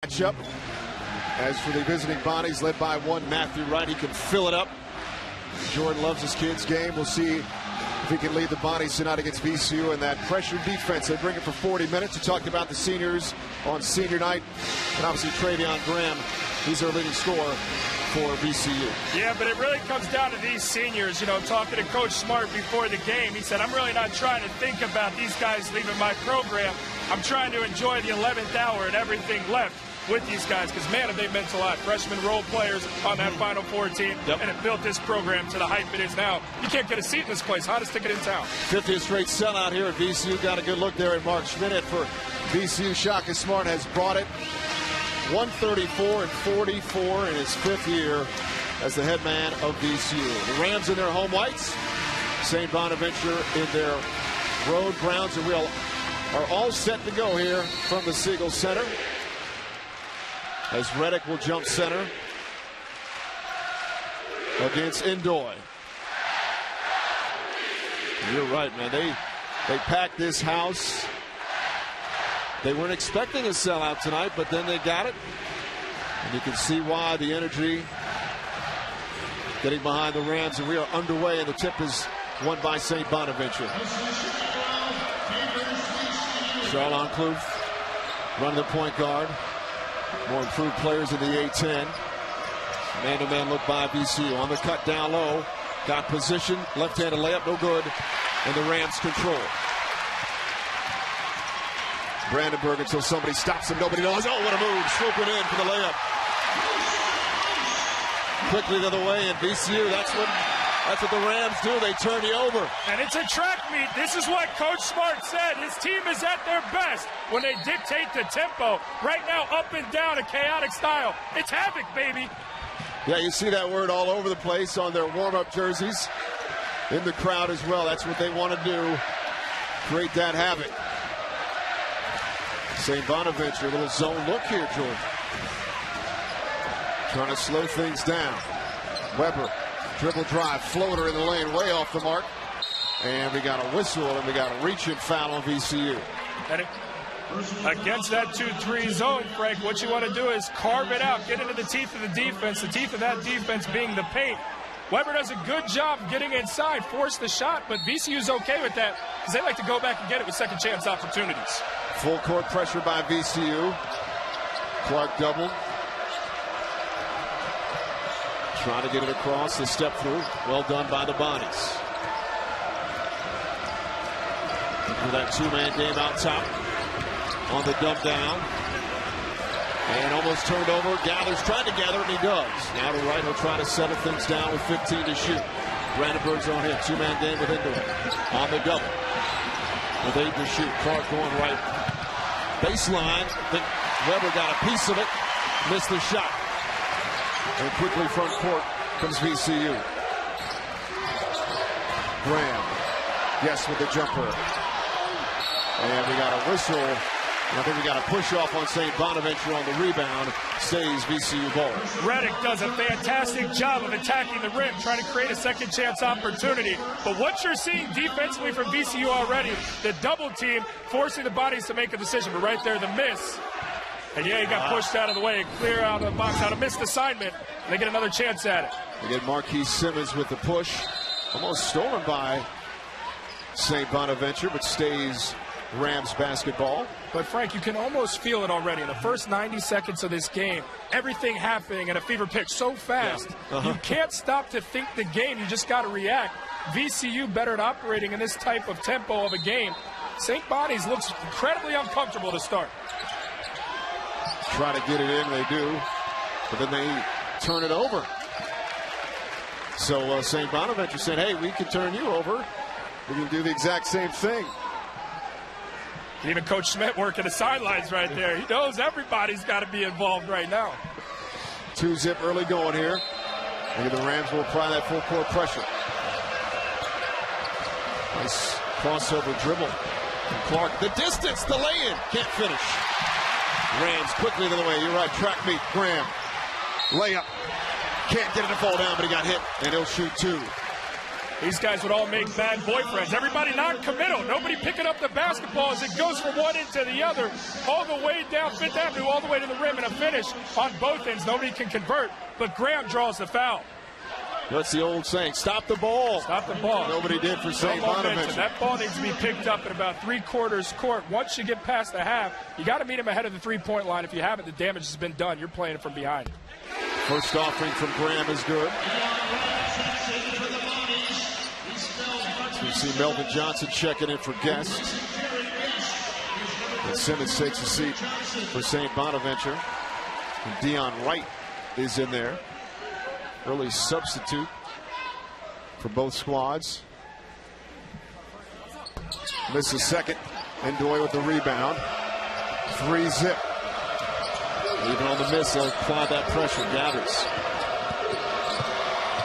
Matchup. As for the visiting Bonnies, led by one Matthew Wright, he can fill it up. Jordan loves his kids' game. We'll see if he can lead the Bonnies tonight against VCU in that pressure defense. They bring it for 40 minutes. We talked about the seniors on senior night, and obviously Travion Graham, he's our leading scorer for VCU. Yeah, but it really comes down to these seniors. You know, talking to Coach Smart before the game, he said, I'm really not trying to think about these guys leaving my program. I'm trying to enjoy the 11th hour and everything left with these guys, because, man, have they meant a lot. Freshman role players on that Final Four team, and it built this program to the hype it is now. You can't get a seat in this place. Hottest ticket in town. 50th straight sellout here at VCU. Got a good look there at Mark Schmidt for VCU. Shaka Smart has brought it 134-44 in his fifth year as the head man of VCU. The Rams in their home whites, St. Bonaventure in their road browns, and we are all set to go here from the Siegel Center, as Reddick will jump center against Indoy. You're right, man. They packed this house. They weren't expecting a sellout tonight, but then they got it. And you can see why, the energy getting behind the Rams, and we are underway, and the tip is won by St. Bonaventure. Charlon Kloof running the point guard. More improved players in the A-10. Man-to-man look by VCU. On the cut down low. Got position. Left-handed layup, no good. And the Rams control. Brandenberg until somebody stops him. Nobody knows. Oh, what a move. Swooping in for the layup. Quickly the other way, and VCU, that's what the Rams do. They turn you over. And it's a track meet. This is what Coach Smart said. His team is at their best when they dictate the tempo. Right now, up and down, a chaotic style. It's havoc, baby. Yeah, you see that word all over the place on their warm-up jerseys. In the crowd as well. That's what they want to do. Create that havoc. St. Bonaventure, a little zone look here, George. Trying to slow things down. Weber. Dribble drive, floater in the lane, way off the mark. And we got a whistle, and we got a reach-in foul on VCU. And against that 2-3 zone, Frank, what you want to do is carve it out, get into the teeth of the defense, the teeth of that defense being the paint. Weber does a good job getting inside, force the shot, but VCU's okay with that because they like to go back and get it with second chance opportunities. Full court pressure by VCU. Clark doubled. Trying to get it across the step through. Well done by the Bonnies. For that two-man game out top on the dump down. And almost turned over. Gathers, trying to gather, and he does. Now to right, he'll try to settle things down with 15 to shoot. Brandenberg's on him. Two-man game with Indoor. On the double. With 8 to shoot. Clark going right. Baseline. I think Weber got a piece of it. Missed the shot. And quickly front court comes VCU. Graham. Yes, with the jumper. And we got a whistle. And I think we got a push off on St. Bonaventure on the rebound. Stays VCU ball. Reddick does a fantastic job of attacking the rim, trying to create a second chance opportunity. But what you're seeing defensively from VCU already, the double team forcing the Bonnies to make a decision. But right there, the miss. And yeah, he got pushed out of the way, clear out of the box, out of missed assignment. And they get another chance at it. They get Marquise Simmons with the push. Almost stolen by St. Bonaventure, but stays Rams basketball. But Frank, you can almost feel it already. In the first 90 seconds of this game, everything happening at a fever pitch so fast. Yeah. You can't stop to think the game. You just got to react. VCU better at operating in this type of tempo of a game. St. Bonnie's looks incredibly uncomfortable to start. Try to get it in, they do, but then they turn it over. So St. Bonaventure said, hey, we can turn you over. We can do the exact same thing. Even Coach Schmidt working the sidelines right there. He knows everybody's got to be involved right now. 2-zip early going here. And the Rams will apply that full court pressure. Nice crossover dribble from Clark. The distance, the lay-in, can't finish. Rams quickly the other way. You're right, track meet. Graham. Layup. Can't get it to fall down, but he got hit, and he'll shoot two. These guys would all make bad boyfriends. Everybody non-committal. Nobody picking up the basketball as it goes from one end to the other, all the way down Fifth Avenue, all the way to the rim, and a finish on both ends. Nobody can convert, but Graham draws the foul. That's the old saying, stop the ball. Stop the ball. Nobody did for St. Bonaventure. That ball needs to be picked up at about 3/4 court. Once you get past the half, you got to meet him ahead of the three-point line. If you haven't, the damage has been done. You're playing it from behind. First offering from Graham is good. So you see Melvin Johnson checking in for guests. And Simmons takes a seat for St. Bonaventure. And Deion Wright is in there. Early substitute for both squads. Misses second. Ndoye with the rebound. 3-zip. Even on the miss, they'll apply that pressure. Gathers.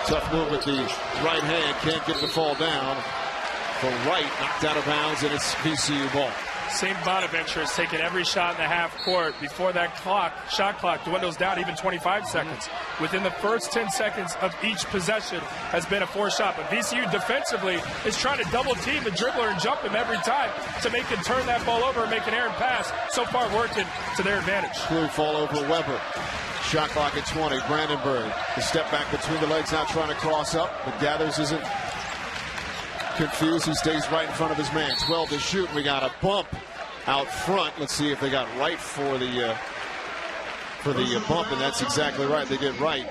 Tough move with the right hand. Can't get it to fall down. For Wright, knocked out of bounds, and it's VCU ball. St. Bonaventure has taken every shot in the half court before that shot clock dwindles down even 25 seconds. Within the first 10 seconds of each possession has been a 4-shot. But VCU defensively is trying to double team the dribbler and jump him every time to make him turn that ball over and make an errant pass. So far working to their advantage. Blue fall over Weber. Shot clock at 20. Brandenberg. The step back between the legs, now trying to cross up. But Gathers isn't confused. He stays right in front of his man. 12 to shoot. We got a bump out front. Let's see if they got right for the bump, and that's exactly right. They get right.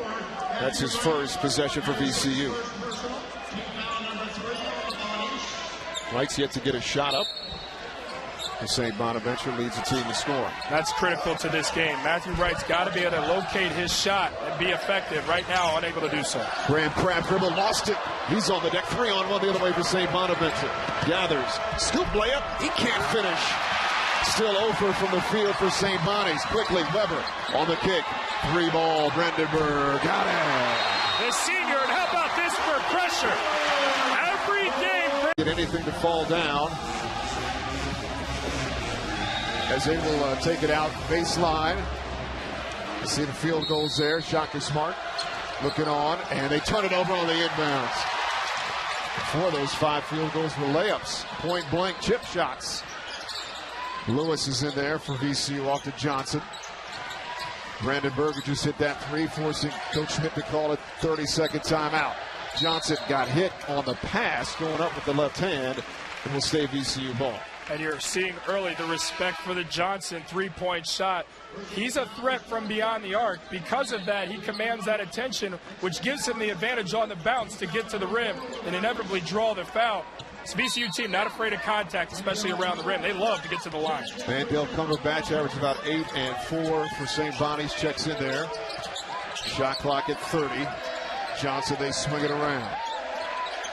That's his first possession for VCU. Wright's yet to get a shot up. St. Bonaventure leads the team to score. That's critical to this game. Matthew Wright's got to be able to locate his shot and be effective. Right now, unable to do so. Graham Crabb dribble, lost it. He's on the deck. 3-on-1 the other way for St. Bonaventure. Gathers. Scoop layup. He can't finish. Still over from the field for St. Bonnie's. Quickly, Weber on the kick. 3-ball. Brandenberg. Got it. The senior, and how about this for pressure? Every game. Get anything to fall down. As they will take it out baseline. You see the field goals there. Shaka Smart looking on, and they turn it over on the inbounds. 4 of those 5 field goals were layups. Point blank chip shots. Lewis is in there for VCU off to Johnson. Brandenberg just hit that 3, forcing Coach Schmidt to call a 30-second timeout. Johnson got hit on the pass, going up with the left hand, and will stay VCU ball. And you're seeing early the respect for the Johnson three-point shot. He's a threat from beyond the arc. Because of that, he commands that attention, which gives him the advantage on the bounce to get to the rim and inevitably draw the foul. This VCU team not afraid of contact, especially around the rim. They love to get to the line. Mandel Cumberbatch averaged about 8 and 4 for St. Bonnie's. Checks in there. Shot clock at 30. Johnson, they swing it around.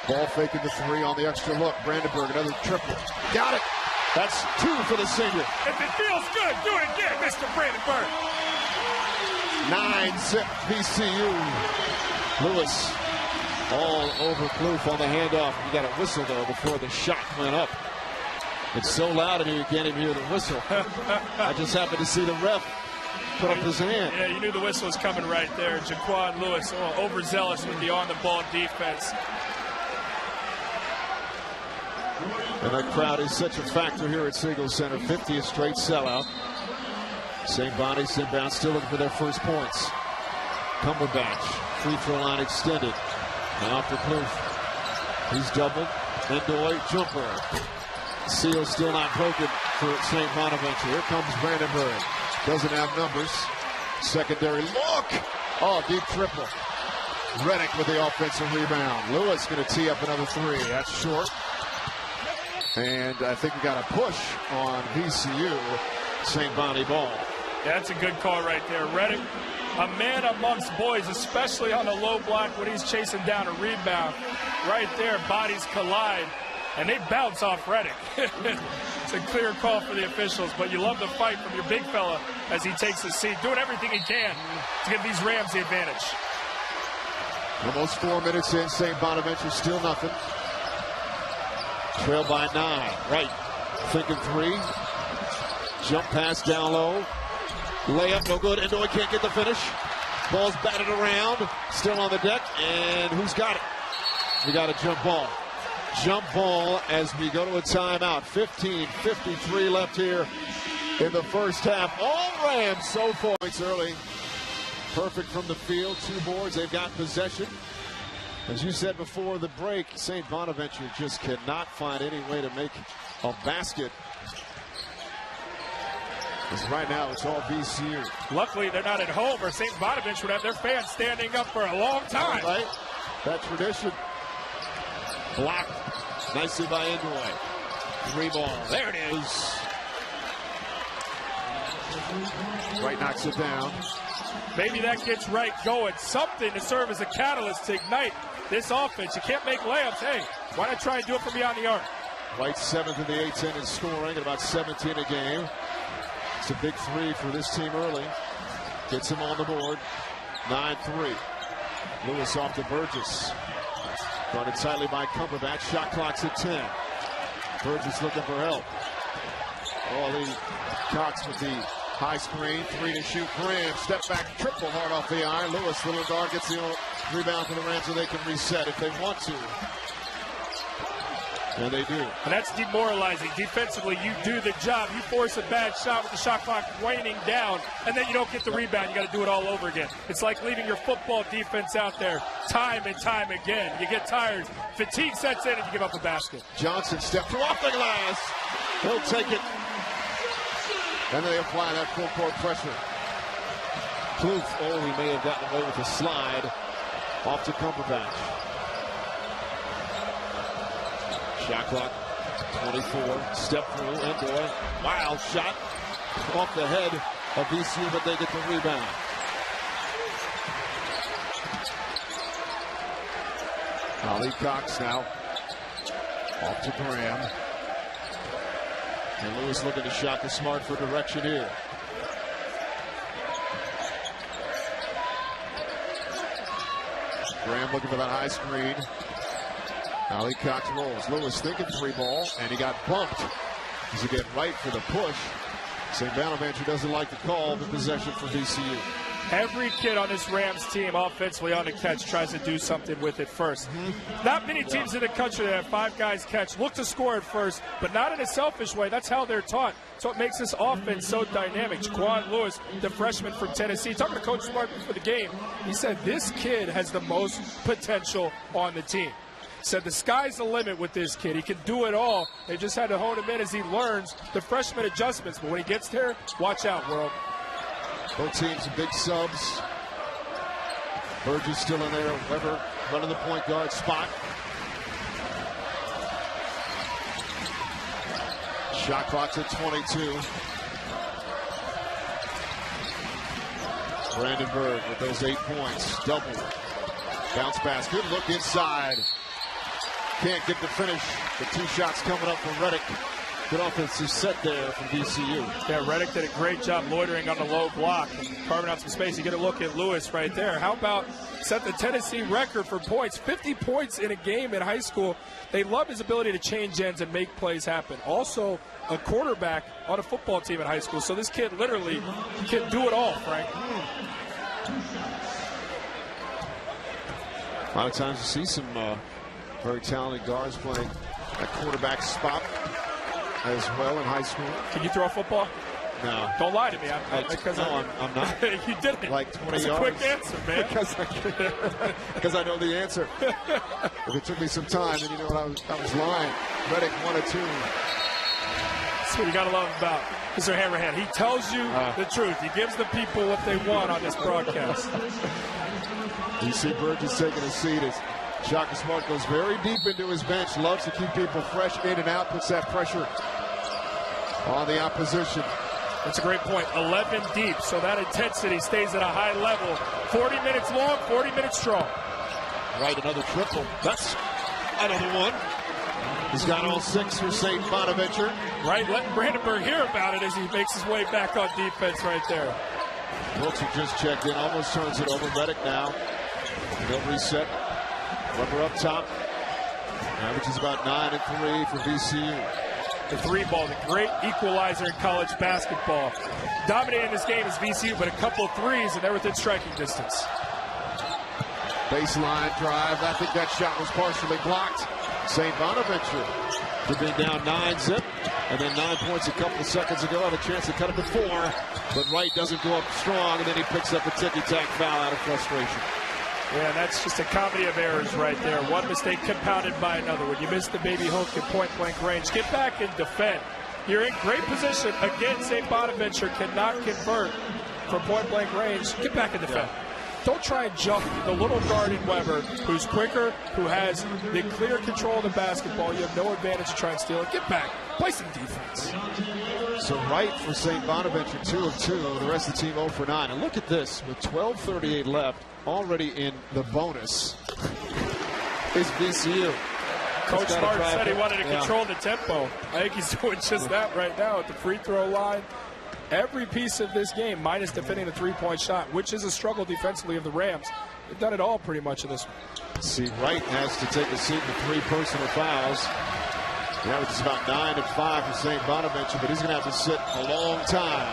Ball faking the 3 on the extra look. Brandenberg, another triple. Got it. That's 2 for the senior. If it feels good, do it again, Mr. Brandenberg. 9-zip VCU. Lewis all over Kloof on the handoff. You got a whistle, though, before the shot went up. It's so loud in here you can't even hear the whistle. I just happened to see the ref put up his hand. Yeah, you knew the whistle was coming right there. Jaquan Lewis, overzealous with the on-the-ball defense. And that crowd is such a factor here at Siegel Center. 50th straight sellout. St. Bonnie's inbound, still looking for their first points. Cumberbatch, free throw line extended. Now for Kloof. He's doubled. Ndoye, jumper. Seal still not broken for St. Bonaventure. Here comes Brandenberg. Doesn't have numbers. Secondary look. Oh, deep triple. Reddick with the offensive rebound. Lewis going to tee up another 3. That's short. And I think we got a push on VCU. St. Bonnie ball. That's a good call right there. Reddick, a man amongst boys, especially on the low block when he's chasing down a rebound. Right there, bodies collide, and they bounce off Reddick. It's a clear call for the officials, but you love the fight from your big fella as he takes the seat, doing everything he can to give these Rams the advantage. Almost 4 minutes in, St. Bonaventure still nothing. Trail by 9. Right. Thinking 3. Jump pass down low. Layup no good. Ndoye can't get the finish. Ball's batted around. Still on the deck. And who's got it? We got a jump ball. Jump ball as we go to a timeout. 15:53 left here in the first half. All Rams, so points early. Perfect from the field. 2 boards. They've got possession. As you said before the break, St. Bonaventure just cannot find any way to make a basket. Because right now it's all VCU. Luckily they're not at home, or St. Bonaventure would have their fans standing up for a long time. Right? That tradition. Blocked nicely by Inouye. 3 ball. There it is. Wright knocks it down. Maybe that gets Wright going. Something to serve as a catalyst to ignite this offense. You can't make layups. Hey, why not try and do it from beyond the arc? Wright 7th in the A-10 in scoring at about 17 a game. It's a big 3 for this team early. Gets him on the board. 9-3. Lewis off to Burgess. Guarded tightly by Cumberbatch. Shot clock's at 10. Burgess looking for help. Lee Cox with the high screen. 3 to shoot. Graham. Step back. Triple hard off the iron. Lewis, little guard, gets the rebound for the Rams so they can reset if they want to. And they do. And that's demoralizing. Defensively, you do the job. You force a bad shot with the shot clock waning down, and then you don't get the rebound. You got to do it all over again. It's like leaving your football defense out there time and time again. You get tired. Fatigue sets in, and you give up a basket. Johnson steps off the glass. He'll take it. And they apply that full court pressure. Kloof, he may have gotten away with a slide off to Cumberbatch. Shot clock, 24. Step through, Inouye. Wild shot off the head of VCU, but they get the rebound. Lee Cox now off to Graham. And Lewis looking to shock the Smart for direction here. Graham looking for that high screen. Lee Cox rolls. Lewis thinking 3 ball, and he got bumped. As he get right for the push. St. Bonaventure doesn't like the call, the possession for VCU. Every kid on this Rams team offensively on the catch tries to do something with it first. Not many teams in the country that have 5 guys catch look to score at first, but not in a selfish way. That's how they're taught. So it makes this offense so dynamic. Jaquan Lewis, the freshman from Tennessee, talking to Coach Smart before the game, he said this kid has the most potential on the team. Said the sky's the limit with this kid. He can do it all. They just had to hone him in as he learns the freshman adjustments. But when he gets there, watch out, world. Both teams are big subs. Burgess still in there. Weber running the point guard spot. Shot clock's at 22. Brandenberg with those 8 points. Double. Bounce pass. Good look inside. Can't get the finish. The 2 shots coming up from Reddick. Good offensive set there from VCU. Yeah, Reddick did a great job loitering on the low block and carving out some space. You get a look at Lewis right there. How about set the Tennessee record for points? 50 points in a game in high school. They love his ability to change ends and make plays happen. Also, a quarterback on a football team in high school. So this kid literally can do it all, Frank. A lot of times you see some very talented guards playing that quarterback spot as well in high school. Can you throw a football? No. Don't lie to me. I'm not. You didn't. Like 20 That's yards. a quick answer, man. because I know the answer. If it took me some time, then you know what I was lying. Reddick 1 or 2. That's what you got to love about Mr. Hammerhand. He tells you the truth. He gives the people what they want on this broadcast. You see Burgess taking a seat as Shaka Smart goes very deep into his bench. Loves to keep people fresh in and out. Puts that pressure on the opposition. That's a great point. 11 deep, so that intensity stays at a high level. 40 minutes long, 40 minutes strong. Right, another triple. That's another one. He's got all 6 for St. Bonaventure. Right, letting Brandenberg hear about it as he makes his way back on defense right there. Brooks, who just checked in, almost turns it over. Reddick now. They'll reset. Weber up top. Averages about 9 and 3 for VCU. The 3 ball, the great equalizer in college basketball. Dominating this game is VCU, but a couple of threes and they're within striking distance. Baseline drive. I think that shot was partially blocked. St. Bonaventure for being down 9-zip. And then 9 points a couple of seconds ago. Have a chance to cut it to 4. But Wright doesn't go up strong. And then he picks up a ticky-tack foul out of frustration. Yeah, that's just a comedy of errors right there. One mistake compounded by another. When you miss the baby hook at point-blank range, get back and defend. You're in great position. Again, St. Bonaventure cannot convert from point-blank range. Get back and defend. Yeah. Don't try and jump the little guard in Weber, who's quicker, who has the clear control of the basketball. You have no advantage to try and steal it. Get back. Play some defense. So Wright for St. Bonaventure, 2 of 2. The rest of the team 0 for 9. And look at this. With 12:38 left, already in the bonus is VCU. Coach Smart said he wanted to control the tempo. I think he's doing just that right now at the free throw line. Every piece of this game, minus defending the three-point shot, which is a struggle defensively of the Rams. They've done it all pretty much in this one. See, Wright has to take a seat with 3 personal fouls. That was about 9 and 5 for St. Bonaventure, but he's going to have to sit a long time.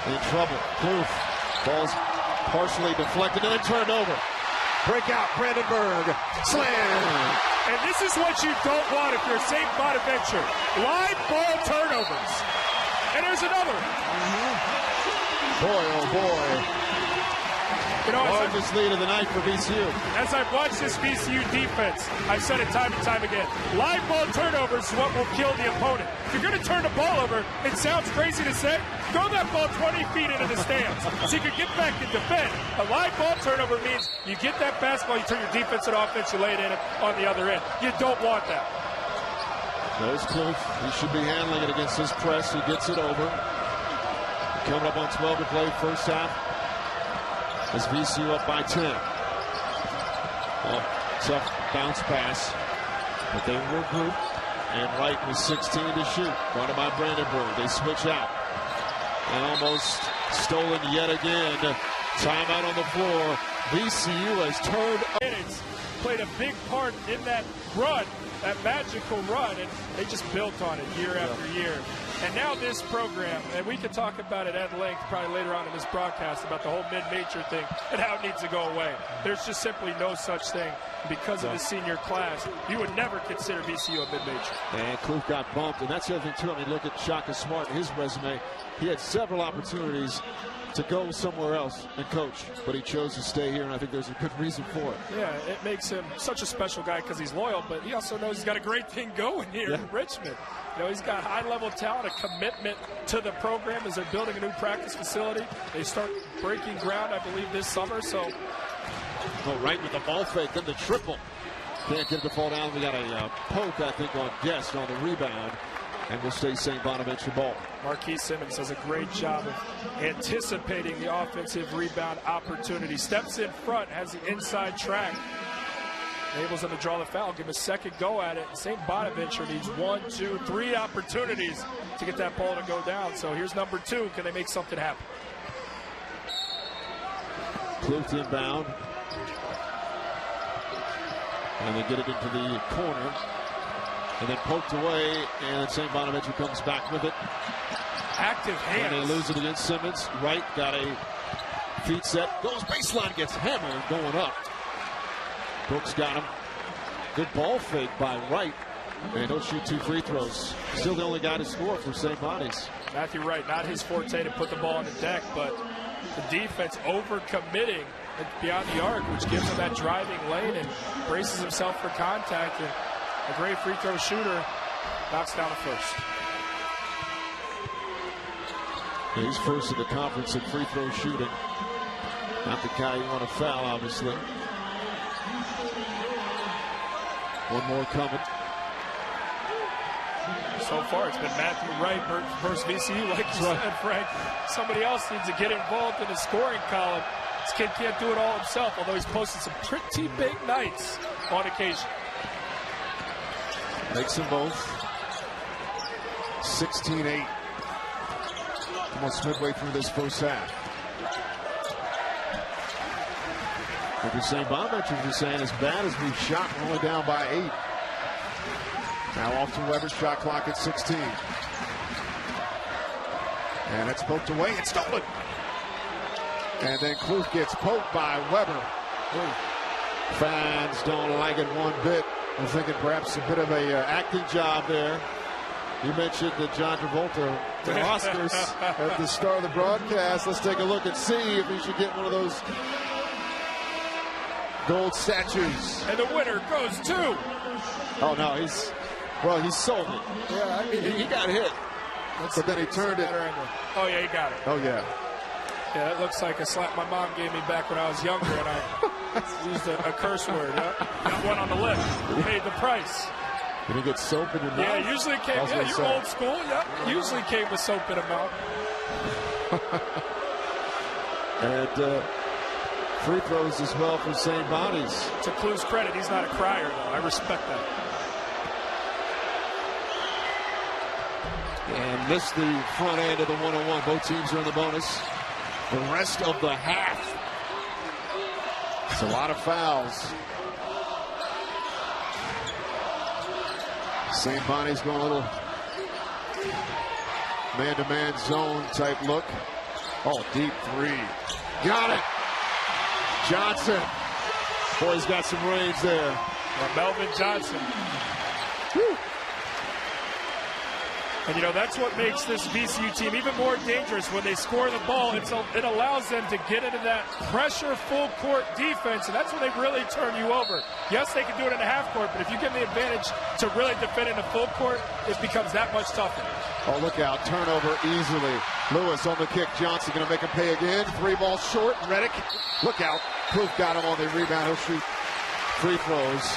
In trouble. Kloof. Ball's partially deflected and then turned over. Breakout, Brandenberg. Slam. And this is what you don't want if you're St. Bonaventure. Live ball turnovers. And there's another. Boy, oh boy. You know, largest lead of the night for VCU. As I've watched this VCU defense, I've said it time and time again. Live ball turnovers is what will kill the opponent. If you're going to turn the ball over, it sounds crazy to say, throw that ball 20 feet into the stands so you can get back and defend. A live ball turnover means you get that basketball, you turn your defense and offense, you lay it in on the other end. You don't want that. There's Kloof. He should be handling it against his press. He gets it over. Coming up on 12 to play first half. As VCU up by 10. Tough bounce pass. But they were grouped. And Wright was 16 to shoot. Brought by Brandenberg. They switch out. And almost stolen yet again. Timeout on the floor. VCU has turned up. It's played a big part in that run. That magical run, and they just built on it year after year. And now this program, and we can talk about it at length probably later on in this broadcast about the whole mid-major thing and how it needs to go away. There's just simply no such thing. Because of the senior class, you would never consider VCU a mid-major. And Kloof got bumped, and that's the other thing too. I mean, look at Shaka Smart and his resume. He had several opportunities to go somewhere else and coach, but he chose to stay here, and I think there's a good reason for it. Yeah, it makes him such a special guy because he's loyal, but he also knows he's got a great thing going here in Richmond. You know, he's got high-level talent, a commitment to the program as they're building a new practice facility. They start breaking ground, I believe, this summer. So, Right with the ball fake, then the triple. Can't get it to fall down. We got a poke, I think, on Guest on the rebound. And will stay St. Bonaventure ball. Marquise Simmons does a great job of anticipating the offensive rebound opportunity. Steps in front, has the inside track. Enables them to draw the foul, give him a second go at it. St. Bonaventure needs 1, 2, 3 opportunities to get that ball to go down. So here's number 2. Can they make something happen? Kloof inbound. And they get it into the corner. And then poked away, and St. Bonaventure comes back with it. Active hands. And they lose it against Simmons. Wright got a feet set. Goes baseline, gets hammered going up. Brooks got him. Good ball fake by Wright. And he'll shoot 2 free throws. Still the only guy to score for St. Bonnie's. Matthew Wright, not his forte to put the ball on the deck, but the defense over-committing beyond the arc, which gives him that driving lane and braces himself for contact. And a great free throw shooter knocks down the first. Yeah, he's first in the conference in free throw shooting. Not the guy you want to foul, obviously. One more coming. So far, it's been Matthew Wright versus VCU, like you said, Frank. Somebody else needs to get involved in the scoring column. This kid can't do it all himself, although he's posted some pretty big nights on occasion. Makes them both 16-8. Almost midway through this first half. What you're saying, Bonaventure is saying, as bad as we've shot, we're only down by 8. Now off to Weber's shot clock at 16. And it's poked away. It's stolen. And then Kloof gets poked by Weber. Ooh. Fans don't like it one bit. I'm thinking perhaps a bit of a acting job there. You mentioned John Travolta, the Oscars at the start of the broadcast. Let's take a look and see if he should get one of those gold statues. And the winner goes to... Oh, no, he sold it. Yeah, I mean, he got hit. But then he turned it. Oh, yeah, he got it. Oh, yeah. Yeah, that looks like a slap my mom gave me back when I was younger, and I used a curse word. Got one on the lip. Paid the price. Did he get soap in your mouth? Yeah, usually it came. Yeah, you're old school. Yeah, usually came with soap in a mouth. And free throws as well for St. Bonnie's. To Clue's credit, he's not a crier, though. I respect that. And missed the front end of the one-on-one. Both teams are in the bonus. The rest of the half. It's a lot of fouls. St. Bonnie's going a little man-to-man zone type look. Oh, deep three. Got it. Johnson. Boy, he's got some range there. Melvin Johnson. Whew. And, you know, that's what makes this VCU team even more dangerous. When they score the ball, it allows them to get into that pressure full-court defense, and that's when they really turn you over. Yes, they can do it in a half-court, but if you give them the advantage to really defend in a full court, it becomes that much tougher. Oh, look out. Turnover easily. Lewis on the kick. Johnson going to make him pay again. 3 ball short. Reddick, look out. Proof got him on the rebound. He'll shoot free throws.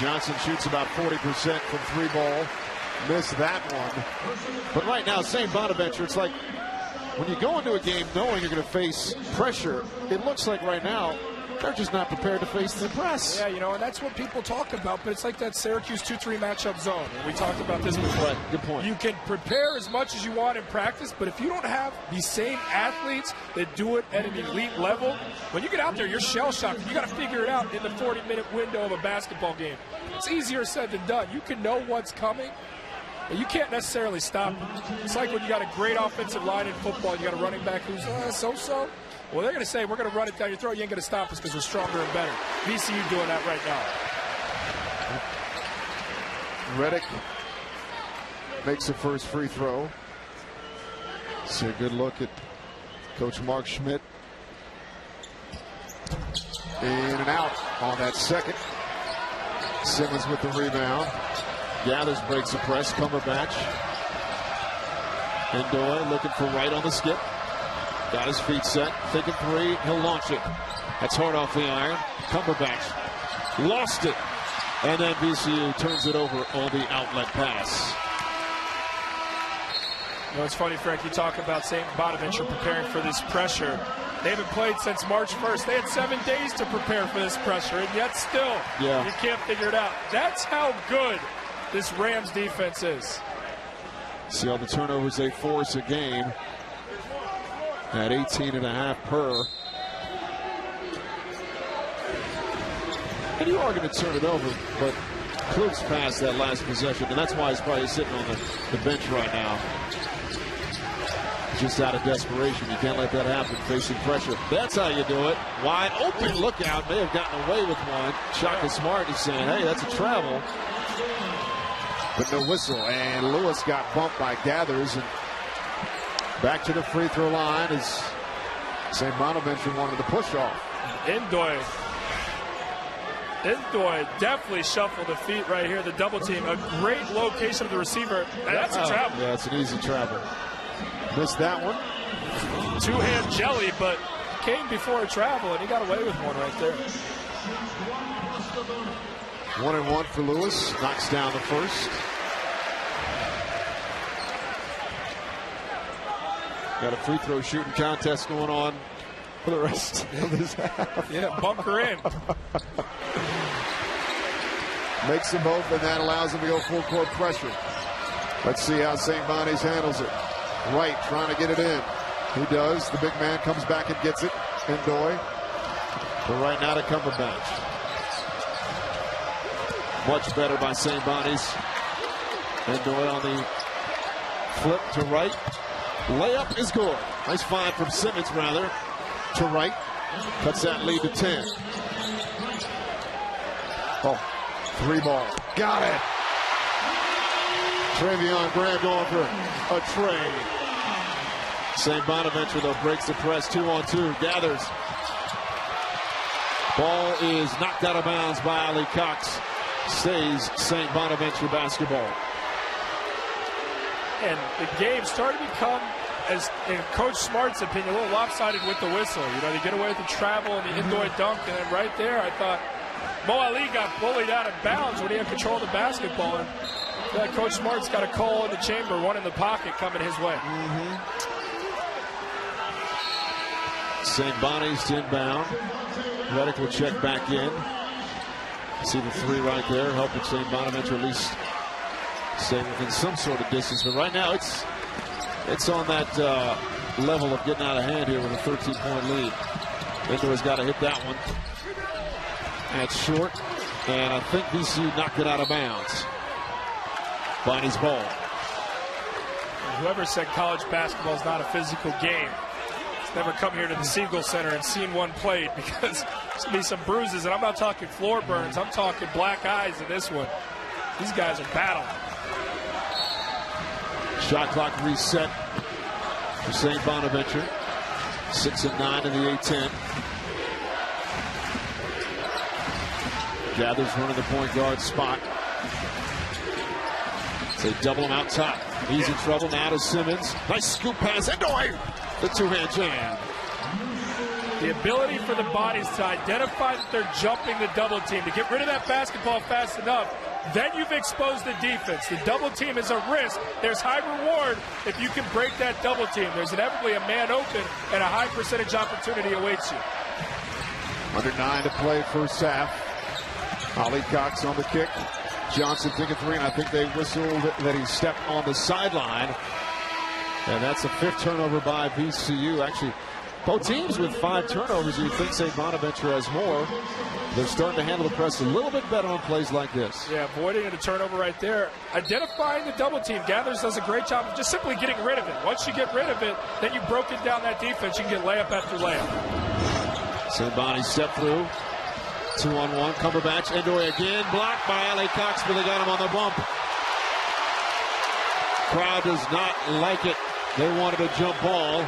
Johnson shoots about 40% from 3 ball. Missed that one. But right now, St. Bonaventure, it's like when you go into a game knowing you're going to face pressure, it looks like right now they're just not prepared to face the press. Yeah, you know, and that's what people talk about, but it's like that Syracuse 2-3 matchup zone. We talked about this before. Right, good point. You can prepare as much as you want in practice, but if you don't have the same athletes that do it at an elite level, when you get out there, you're shell-shocked. You got to figure it out in the 40-minute window of a basketball game. It's easier said than done. You can know what's coming, but you can't necessarily stop it. It's like when you got a great offensive line in football, you got a running back who's so-so. Well, they're going to say, we're going to run it down your throat. You ain't going to stop us because we're stronger and better. VCU doing that right now. Reddick makes the first free throw. So a good look at Coach Mark Schmidt. In and out on that second. Simmons with the rebound. Gathers, breaks the press. Cumberbatch. Indoy looking for right on the skip. Got his feet set. Thinking 3. He'll launch it. That's hard off the iron. Cumberbatch lost it. And then VCU turns it over on the outlet pass. You know, it's funny, Frank, you talk about St. Bonaventure preparing for this pressure. They haven't played since March 1st. They had 7 days to prepare for this pressure, and yet still, you can't figure it out. That's how good this Rams defense is. See all the turnovers they force a game at 18.5 per. And you are going to turn it over, but Klutz passed that last possession, and that's why he's probably sitting on the bench right now. Just out of desperation. You can't let that happen, facing pressure. That's how you do it. Wide open, look out. May have gotten away with one. Shaka Smart is saying, hey, that's a travel. But no whistle, and Lewis got bumped by Gathers, and back to the free throw line as St. Bonaventure wanted to push off. Indoy definitely shuffled the feet right here, the double team. A great location of the receiver. That's a travel. Yeah, it's an easy travel. Missed that one. 2-hand jelly, but came before a travel, and he got away with one right there. 1-and-1 for Lewis. Knocks down the first. Got a free throw shooting contest going on for the rest of this half. Yeah, bunker in. Makes them both, and that allows them to go full court pressure. Let's see how St. Bonnie's handles it. Wright trying to get it in. He does. The big man comes back and gets it. Indoy. But right now to Cumberbatch. Much better by St. Bonnie's. Indoy on the flip to Wright. Layup is good. Nice find from Simmons, rather, to Wright. Cuts that lead to 10. Oh, 3 ball. Got it. Travion Graham going for a trade. St. Bonaventure, though, breaks the press. 2-on-2. Gathers. Ball is knocked out of bounds by Ali Cox. Stays St. Bonaventure basketball. And the game started to become, as in Coach Smart's opinion, a little lopsided with the whistle. You know, they get away with the travel and the indoor dunk, and then right there, I thought Mo Ali got bullied out of bounds when he had control of the basketball. And I feel like Coach Smart's got a call in the chamber, one in the pocket coming his way. St. Bonnie's to inbound. Reddick will check back in. See the 3 right there, helping St. Bonaventure at least stay within some sort of distance. But right now, it's on that level of getting out of hand here with a 13-point lead. Indoor's got to hit that one. That's short, and I think VCU knocked it out of bounds. Bonnie's ball. Whoever said college basketball is not a physical game, it's never come here to the Siegel Center and seen one played, because there's going to be some bruises, and I'm not talking floor burns, I'm talking black eyes in this one. These guys are battling. Shot clock reset for St. Bonaventure. 6-9 in the A-10. Gathers running the point guard spot. They double him out top. He's in trouble now to Simmons. Nice scoop pass. Endoy! The 2-hand jam. The ability for the bodies to identify that they're jumping the double team, to get rid of that basketball fast enough, then you've exposed the defense. The double team is a risk. There's high reward if you can break that double team. There's inevitably a man open, and a high percentage opportunity awaits you. Under 9 to play first half. Ali Cox on the kick. Johnson thinking 3, and I think they whistled that he stepped on the sideline. And that's the 5th turnover by VCU. Actually, both teams with 5 turnovers. You'd think St. Bonaventure has more. They're starting to handle the press a little bit better on plays like this. Yeah, avoiding a turnover right there. Identifying the double team. Gathers does a great job of just simply getting rid of it. Once you get rid of it, then you've broken down that defense. You can get layup after layup. St. Bonnie step through. 2-on-1. Cumberbatch. Endoy again. Blocked by Ali Cox, but they got him on the bump. Crowd does not like it. They wanted a jump ball.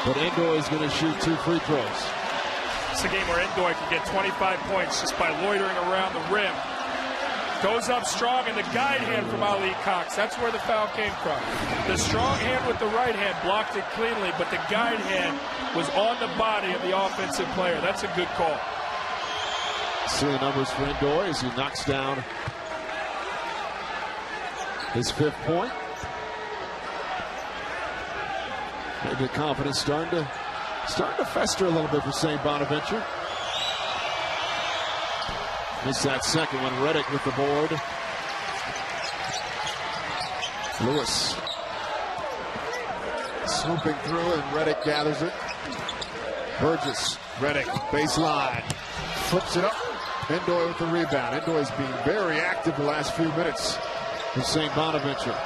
But Endoy is going to shoot 2 free throws. It's a game where Endoy can get 25 points just by loitering around the rim. Goes up strong, and the guide hand from Ali Cox. That's where the foul came from. The strong hand with the right hand blocked it cleanly, but the guide hand was on the body of the offensive player. That's a good call. See the numbers for Endoy as he knocks down his 5th point. Maybe the confidence starting to fester a little bit for St. Bonaventure. Missed that second one. Reddick with the board. Lewis swooping through, and Reddick gathers it. Burgess, Reddick, baseline, flips it up. Endoy with the rebound. Endoy's being very active the last few minutes for St. Bonaventure.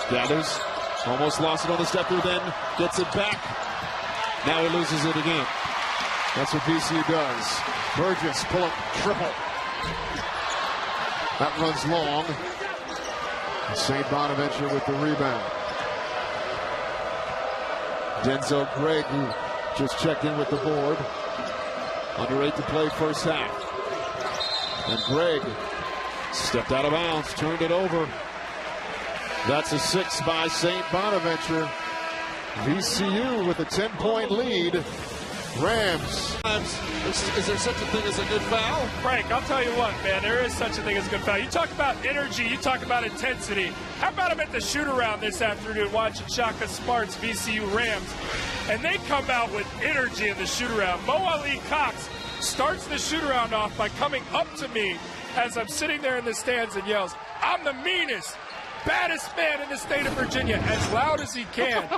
Gathers, almost lost it on the step through, then gets it back. Now he loses it again. That's what VCU does. Burgess, pull up, triple. That runs long. St. Bonaventure with the rebound. Denzel Gregg, who just checked in with the board. Under 8 to play first half. And Gregg stepped out of bounds, turned it over. That's a 6 by St. Bonaventure. VCU with a 10-point lead. Rams. Is there such a thing as a good foul? Frank, I'll tell you what, man, there is such a thing as a good foul. You talk about energy, you talk about intensity. How about I'm at the shoot-around this afternoon watching Shaka Smart's VCU Rams, and they come out with energy in the shoot-around. Mo Ali Cox starts the shoot-around off by coming up to me as I'm sitting there in the stands and yells, "I'm the meanest, baddest man in the state of Virginia," as loud as he can.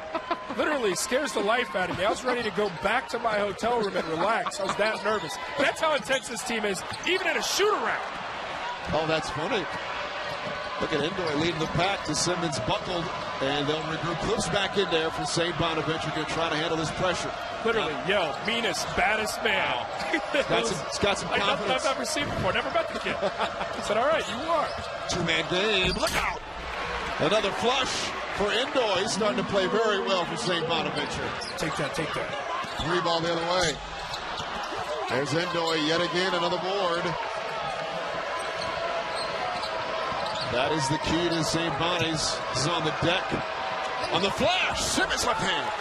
Literally scares the life out of me. I was ready to go back to my hotel room and relax. I was that nervous. That's how intense this team is, even in a shoot-around. Oh, that's funny. Look at Endoy leading the pack to Simmons, buckled And they'll regroup. Cliff's back in there for St. Bonaventure to try to handle this pressure. Literally, meanest, baddest man. He's got some like confidence. nothing I've ever seen before. Never met the kid. I said, all right, you are. Two-man game. Look out. Another flush for Indoy. He's starting to play very well for St. Bonaventure. Take that. 3-ball the other way. There's Indoy yet again, another board. That is the key to St. Bonnie's. This is on the deck. On the flash, Simmons left hand.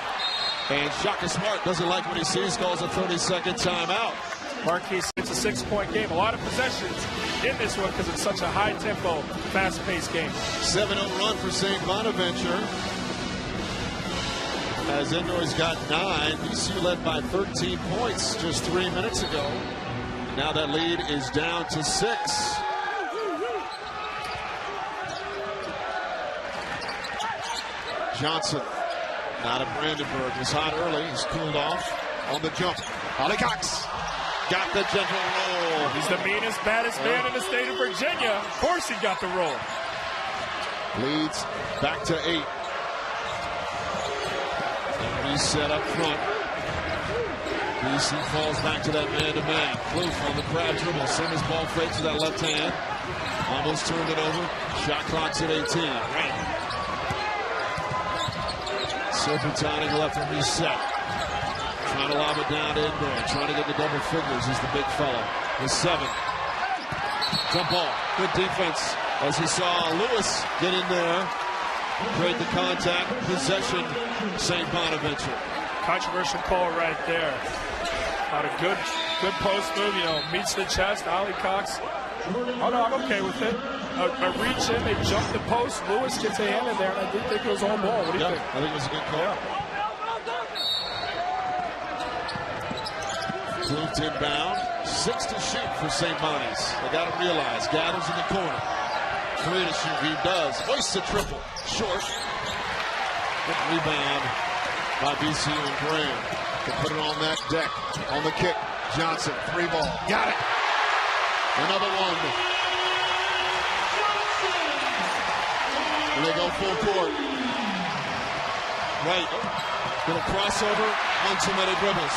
And Shaka Smart doesn't like what he sees, calls a 30-second timeout. Marquise, it's a 6-point game. A lot of possessions in this one because it's such a high-tempo, fast-paced game. 7-0 run for St. Bonaventure. As Indoy's got 9. VCU led by 13 points just 3 minutes ago. Now that lead is down to 6. Johnson, not at Brandenberg, was hot early. He's cooled off on the jump. Ollie Cox got the gentle roll. He's the meanest, baddest man in the state of Virginia. Of course he got the roll. Leads back to 8. Reset up front. BC falls back to that man-to-man. Kloof on the crowd dribble. Simmons ball fakes with that left hand. Almost turned it over. Shot clock's at 18. Right. Serpentining left and reset. Trying to lob it down to Indoor. Trying to get the double figures is the big fella. With 7. Jump ball. Good defense as he saw Lewis get in there. Create the contact. Possession. St. Bonaventure. Controversial call right there. Not a good post move. Meets the chest. Ollie Cox. Oh no, I'm okay with it. A reach in, they jump the post. Lewis gets a hand in there, and I did think it was on ball. What do you think? I think it was a good call. Kloof inbound. 6 to shoot for St. Bonnie's. They got to realize. Gathers in the corner. 3 to shoot. He does. Hoists a triple. Short. Good rebound by VCU and Graham. To put it on that deck. On the kick. Johnson. 3-ball. Got it. Another one. And they go full court. Right. Little crossover. 1 too many dribbles.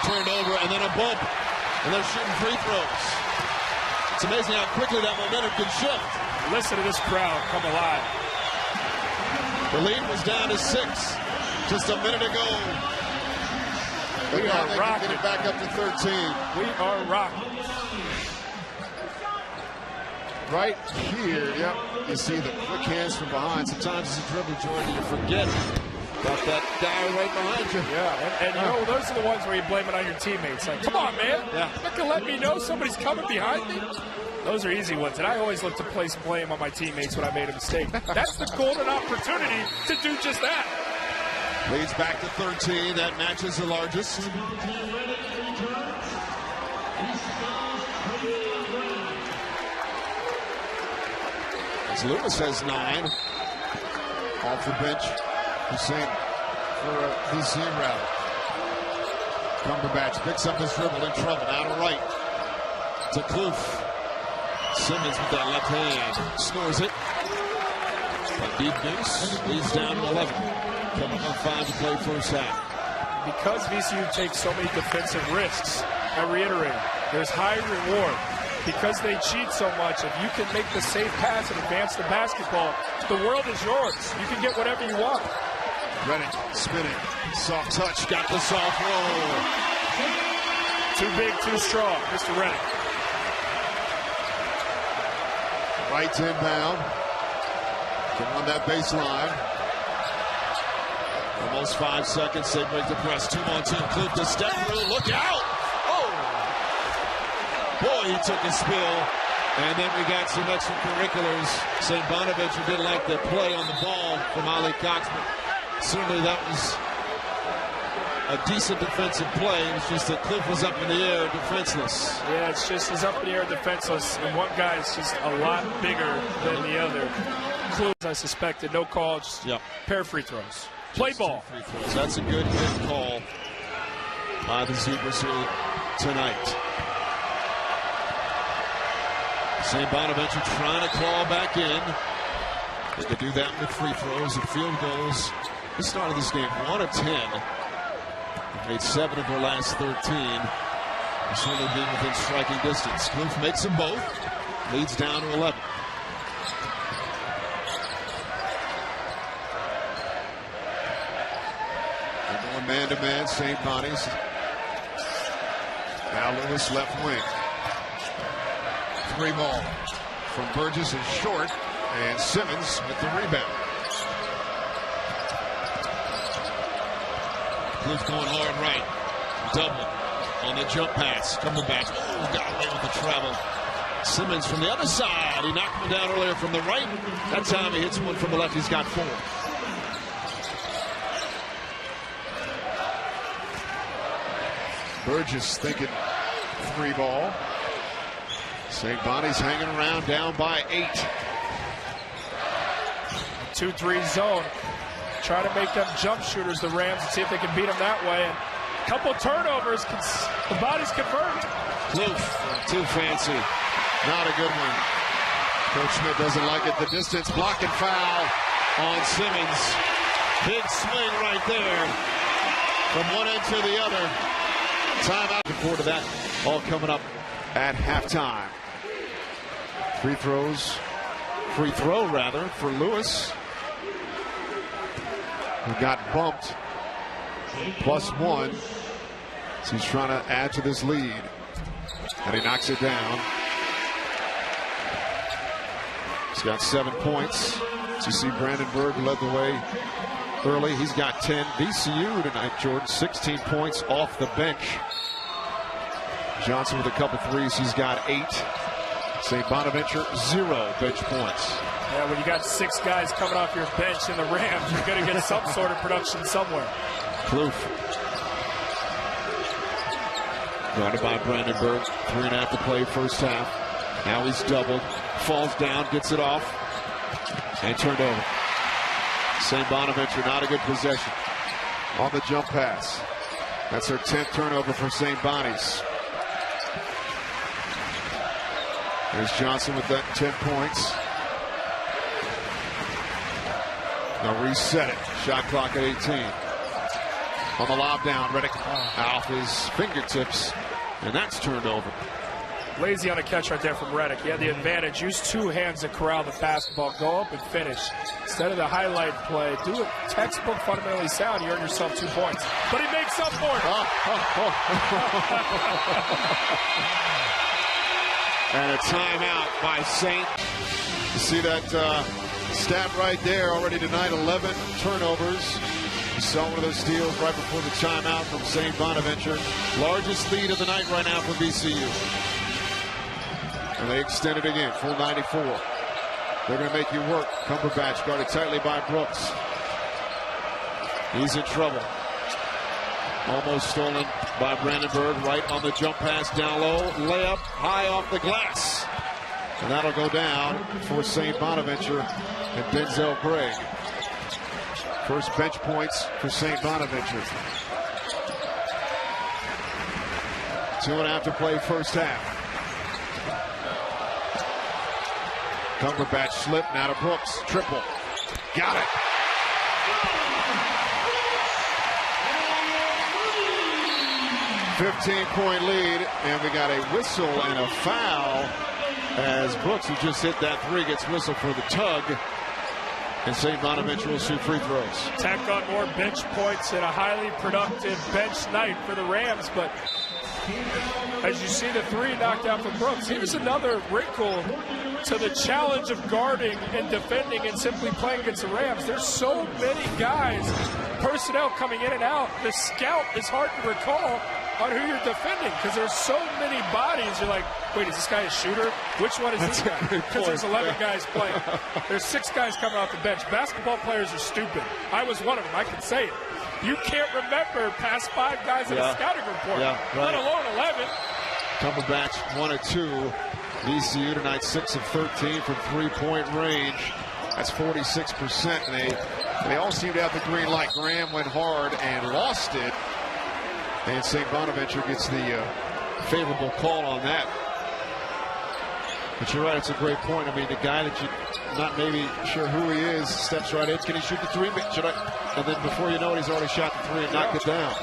Turned over and then a bump. And they're shooting free throws. It's amazing how quickly that momentum can shift. Listen to this crowd come alive. The lead was down to 6 just a minute ago. We are rocking. Get it back up to 13. We are rocking. Right here, yep. You see the quick hands from behind. Sometimes as a dribble, Jordan, you forget about that guy right behind you. Yeah, and those are the ones where you blame it on your teammates. Like, come on, man. Yeah. You can let me know somebody's coming behind me. Those are easy ones, and I always look to place blame on my teammates when I made a mistake. That's the golden opportunity to do just that. Leads back to 13. That matches the largest. As Lewis has 9. Off the bench. Hussein for a VCU rally. Cumberbatch picks up his dribble in trouble. Out of right. To Kloof. Simmons with that left hand. Scores it. A deep deuce. Leads down to 11. Coming on 5 to play first half. Because VCU takes so many defensive risks, I reiterate, there's high reward. Because they cheat so much, if you can make the safe pass and advance the basketball, the world is yours. You can get whatever you want. Reddick spinning. Soft touch. Got the soft roll. Too big, too strong, Mr. Reddick. Right to inbound. Get on that baseline. Almost 5 seconds. They break the press. 2-on-2. Kloof to step through. Look out! Boy, he took a spill. And then we got some extracurriculars. St. Bonaventure didn't like the play on the ball from Ollie Cox, but certainly that was a decent defensive play. It's just that Kloof was up in the air, defenseless. Yeah, it's just he's up in the air, defenseless, and one guy's just a lot bigger than the other. Kloof, I suspected, no call, just pair of free throws. Play just ball. Free throws. That's a good call by the Zebras here tonight. St. Bonaventure trying to claw back in. They could do that with free throws and field goals. They started this game 1 of 10. They've made 7 of their last 13. They've certainly been within striking distance. Kloof makes them both. Leads down to 11. They're going man-to-man. St. Bonnie's. Now Lewis left wing. 3 ball from Burgess is short, and Simmons with the rebound. Kloof going hard right. Double on the jump pass. Cumberbatch got away with the travel. Simmons from the other side. He knocked one down earlier from the right. That time he hits one from the left. He's got 4. Burgess thinking 3 ball. St. Bonnie's hanging around down by 8. 2-3 zone. Try to make them jump shooters, the Rams, and see if they can beat them that way. And a couple turnovers, the Bonnies convert. Kloof, too fancy. Not a good one. Coach Schmidt doesn't like it. The distance, block and foul on Simmons. Big swing right there from one end to the other. Timeout. Looking forward to that. All coming up at halftime. Free throw rather, for Lewis, who got bumped. +1. So he's trying to add to this lead. And he knocks it down. He's got 7 points. So you see Brandenberg led the way early. He's got 10. VCU tonight, Jordan, 16 points off the bench. Johnson with a couple threes. He's got 8. St. Bonaventure, 0 bench points. Yeah, when you got 6 guys coming off your bench in the Rams, you're going to get some sort of production somewhere. Kloof. Guarded by Brandenberg. 3.5 to play first half. Now he's doubled. Falls down, gets it off, and turned over. St. Bonaventure, not a good possession. On the jump pass. That's their 10th turnover for St. Bonnie's. There's Johnson with that 10 points. Now reset it. Shot clock at 18. On the lob down, Reddick off his fingertips, and that's turned over. Lazy on a catch right there from Reddick. He had the advantage. Use 2 hands to corral the basketball. Go up and finish. Instead of the highlight play, do a textbook fundamentally sound. You earn yourself 2 points. But he makes up for it. And a timeout by Saint. You see that stat right there already tonight, 11 turnovers. You saw one of those steals right before the timeout from St. Bonaventure. Largest lead of the night right now for VCU. And they extend it again, full 94. They're going to make you work. Cumberbatch guarded tightly by Brooks. He's in trouble. Almost stolen by Brandenberg, right on the jump pass down low. Layup high off the glass. And that'll go down for St. Bonaventure and Denzel Gregg. First bench points for St. Bonaventure. 2.5 to play first half. Cumberbatch slip, now to Brooks. Triple. Got it. .5-point lead, and we got a whistle and a foul as Brooks, who just hit that 3, gets whistled for the tug, and St. Bonaventure will shoot free throws. Tack on more bench points in a highly productive bench night for the Rams, but as you see the 3 knocked out from Brooks, here's another wrinkle to the challenge of guarding and defending and simply playing against the Rams. There's so many guys, personnel coming in and out. The scout is hard to recall on who you're defending because there's so many bodies. You're like, wait, is this guy a shooter? Which one is this guy? Because there's 11 guys playing. There's 6 guys coming off the bench. Basketball players are stupid. I was one of them. I can say it. You can't remember past 5 guys in a scouting report, let alone 11. Cumberbatch 1 of 2. VCU tonight 6 of 13 from 3-point range. That's 46%. And they all seem to have the green light. Graham went hard and lost it. And St. Bonaventure gets the favorable call on that. But you're right, it's a great point. I mean, the guy that you not maybe sure who he is, steps right in. Can he shoot the three? And then before you know it, he's already shot the three and knocked it down.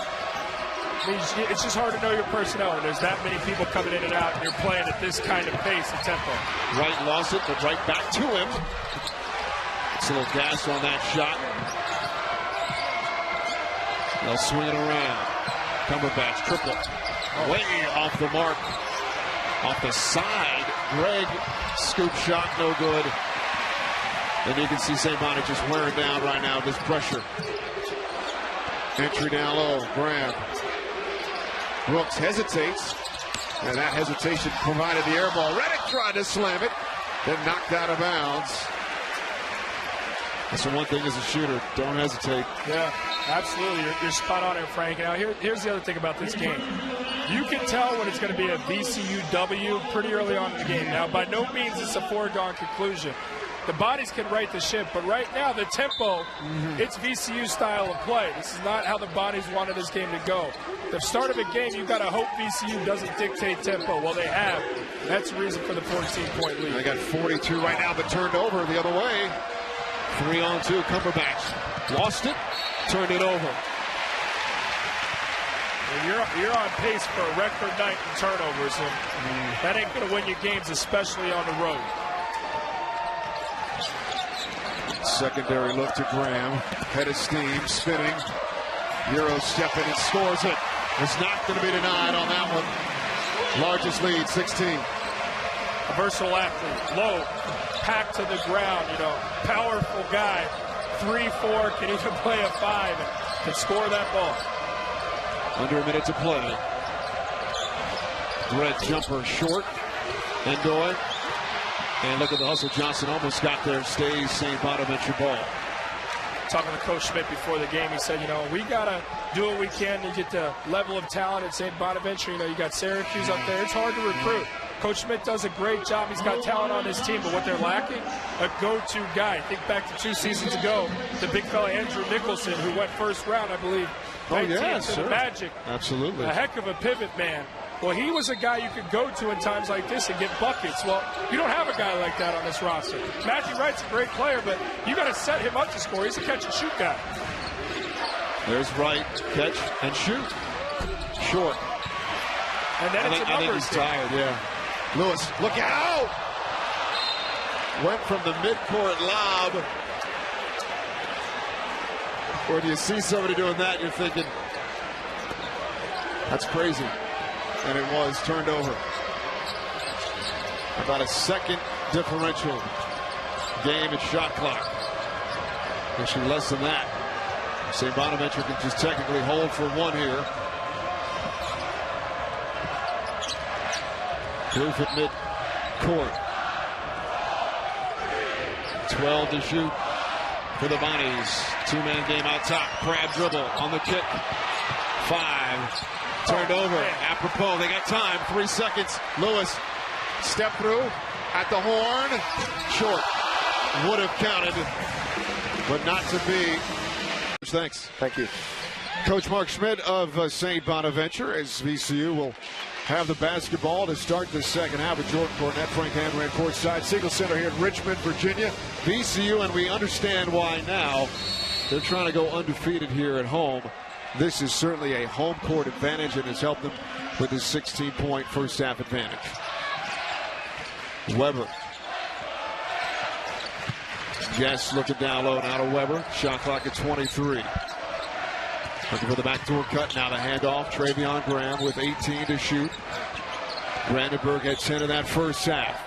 It's just hard to know your personnel when there's that many people coming in and out and you're playing at this kind of pace and tempo. Wright lost it, but right back to him. It's a little gas on that shot. They'll swing it around. Cumberbatch triple. Way off the mark. Off the side. Greg, scoop shot, no good. And you can see St. Bonnie just wearing down right now. This pressure. Entry down low. Graham. Brooks hesitates. And that hesitation provided the air ball. Reddick tried to slam it. Then knocked out of bounds. That's the one thing as a shooter. Don't hesitate. Yeah, absolutely. You're spot on here, Frank. Now, here's the other thing about this game. You can tell when it's going to be a VCU W pretty early on in the game. Now, by no means it's a foregone conclusion. The bodies can right the ship, but right now the tempo, it's VCU style of play. This is not how the bodies wanted this game to go. The start of a game, you've got to hope VCU doesn't dictate tempo. Well, they have. That's the reason for the 14-point lead. They got 42 right now, but turned over the other way. 3-on-2, Cumberbatch. Lost it, turned it over. You're on pace for a record night in turnovers, and that ain't going to win you games, especially on the road. Secondary look to Graham. Head of steam, spinning. Euro stepping and scores it. It's not going to be denied on that one. Largest lead, 16. A versatile athlete, low, packed to the ground, powerful guy. 3-4, can even play a 5, and can score that ball. Under a minute to play. Red jumper short. Endoy. And look at the hustle. Johnson almost got there. Stays St. Bonaventure ball. Talking to Coach Schmidt before the game, he said, we got to do what we can to get the level of talent at St. Bonaventure. You got Syracuse up there. It's hard to recruit. Coach Schmidt does a great job. He's got talent on his team, but what they're lacking, a go-to guy. Think back to 2 seasons ago, the big fella Andrew Nicholson, who went first round, I believe. Oh, yeah, sure. The Magic. Absolutely. A heck of a pivot man. Well, he was a guy you could go to in times like this and get buckets. Well, you don't have a guy like that on this roster. Matthew Wright's a great player, but you got to set him up to score. He's a catch-and-shoot guy. There's Wright, catch and shoot. Short. And then I think he's tired, yeah. Lewis, look out! Went from the midcourt lob. Or do you see somebody doing that, you're thinking, that's crazy. And it was turned over. About a second differential game at shot clock. Actually less than that. St. Bonaventure can just technically hold for one here. Proof at mid-court. 12 to shoot for the Bonnies. Two-man game out top. Crab dribble on the kick. 5. Turned over. Apropos. They got time. 3 seconds. Lewis. Step through. At the horn. Short. Would have counted. But not to be. Thanks. Thank you. Coach Mark Schmidt of St. Bonaventure, as VCU will have the basketball to start the second half with Jordan Cornett, Frank Hanran courtside. Siegel Center here in Richmond, Virginia. VCU, and we understand why now. They're trying to go undefeated here at home. This is certainly a home court advantage and has helped them with his 16-point first half advantage. Weber. Guess looking down low now to Weber. Shot clock at 23. Looking for the backdoor cut. Now the handoff. Travion Graham with 18 to shoot. Brandenberg had 10 in that first half.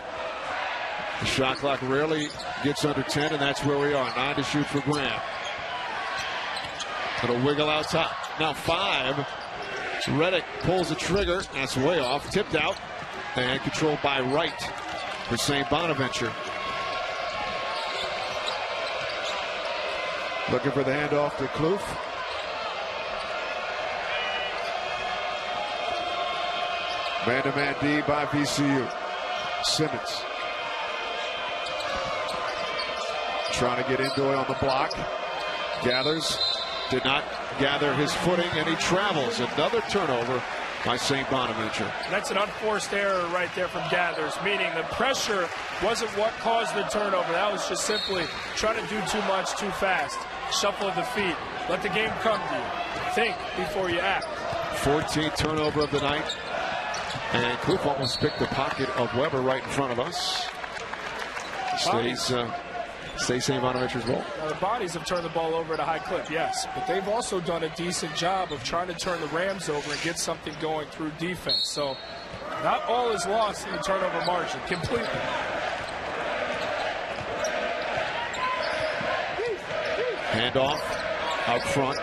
The shot clock rarely gets under 10, and that's where we are. 9 to shoot for Graham. Gonna wiggle out top. Now 5. Reddick pulls the trigger. That's way off. Tipped out. And controlled by Wright for St. Bonaventure. Looking for the handoff to Kloof. Man-to-man D by VCU. Simmons. Trying to get Endoy on the block. Gathers. Did not gather his footing, and he travels. Another turnover by St. Bonaventure. That's an unforced error right there from Gathers, meaning the pressure wasn't what caused the turnover. That was just simply trying to do too much too fast. Shuffle of the feet. Let the game come to you. Think before you act. 14th turnover of the night. And Kloof almost picked the pocket of Weber right in front of us. Stays St. Bonaventure's ball. Now, the Bodies have turned the ball over at a high clip, yes. But they've also done a decent job of trying to turn the Rams over and get something going through defense. So not all is lost in the turnover margin, completely. Handoff out front.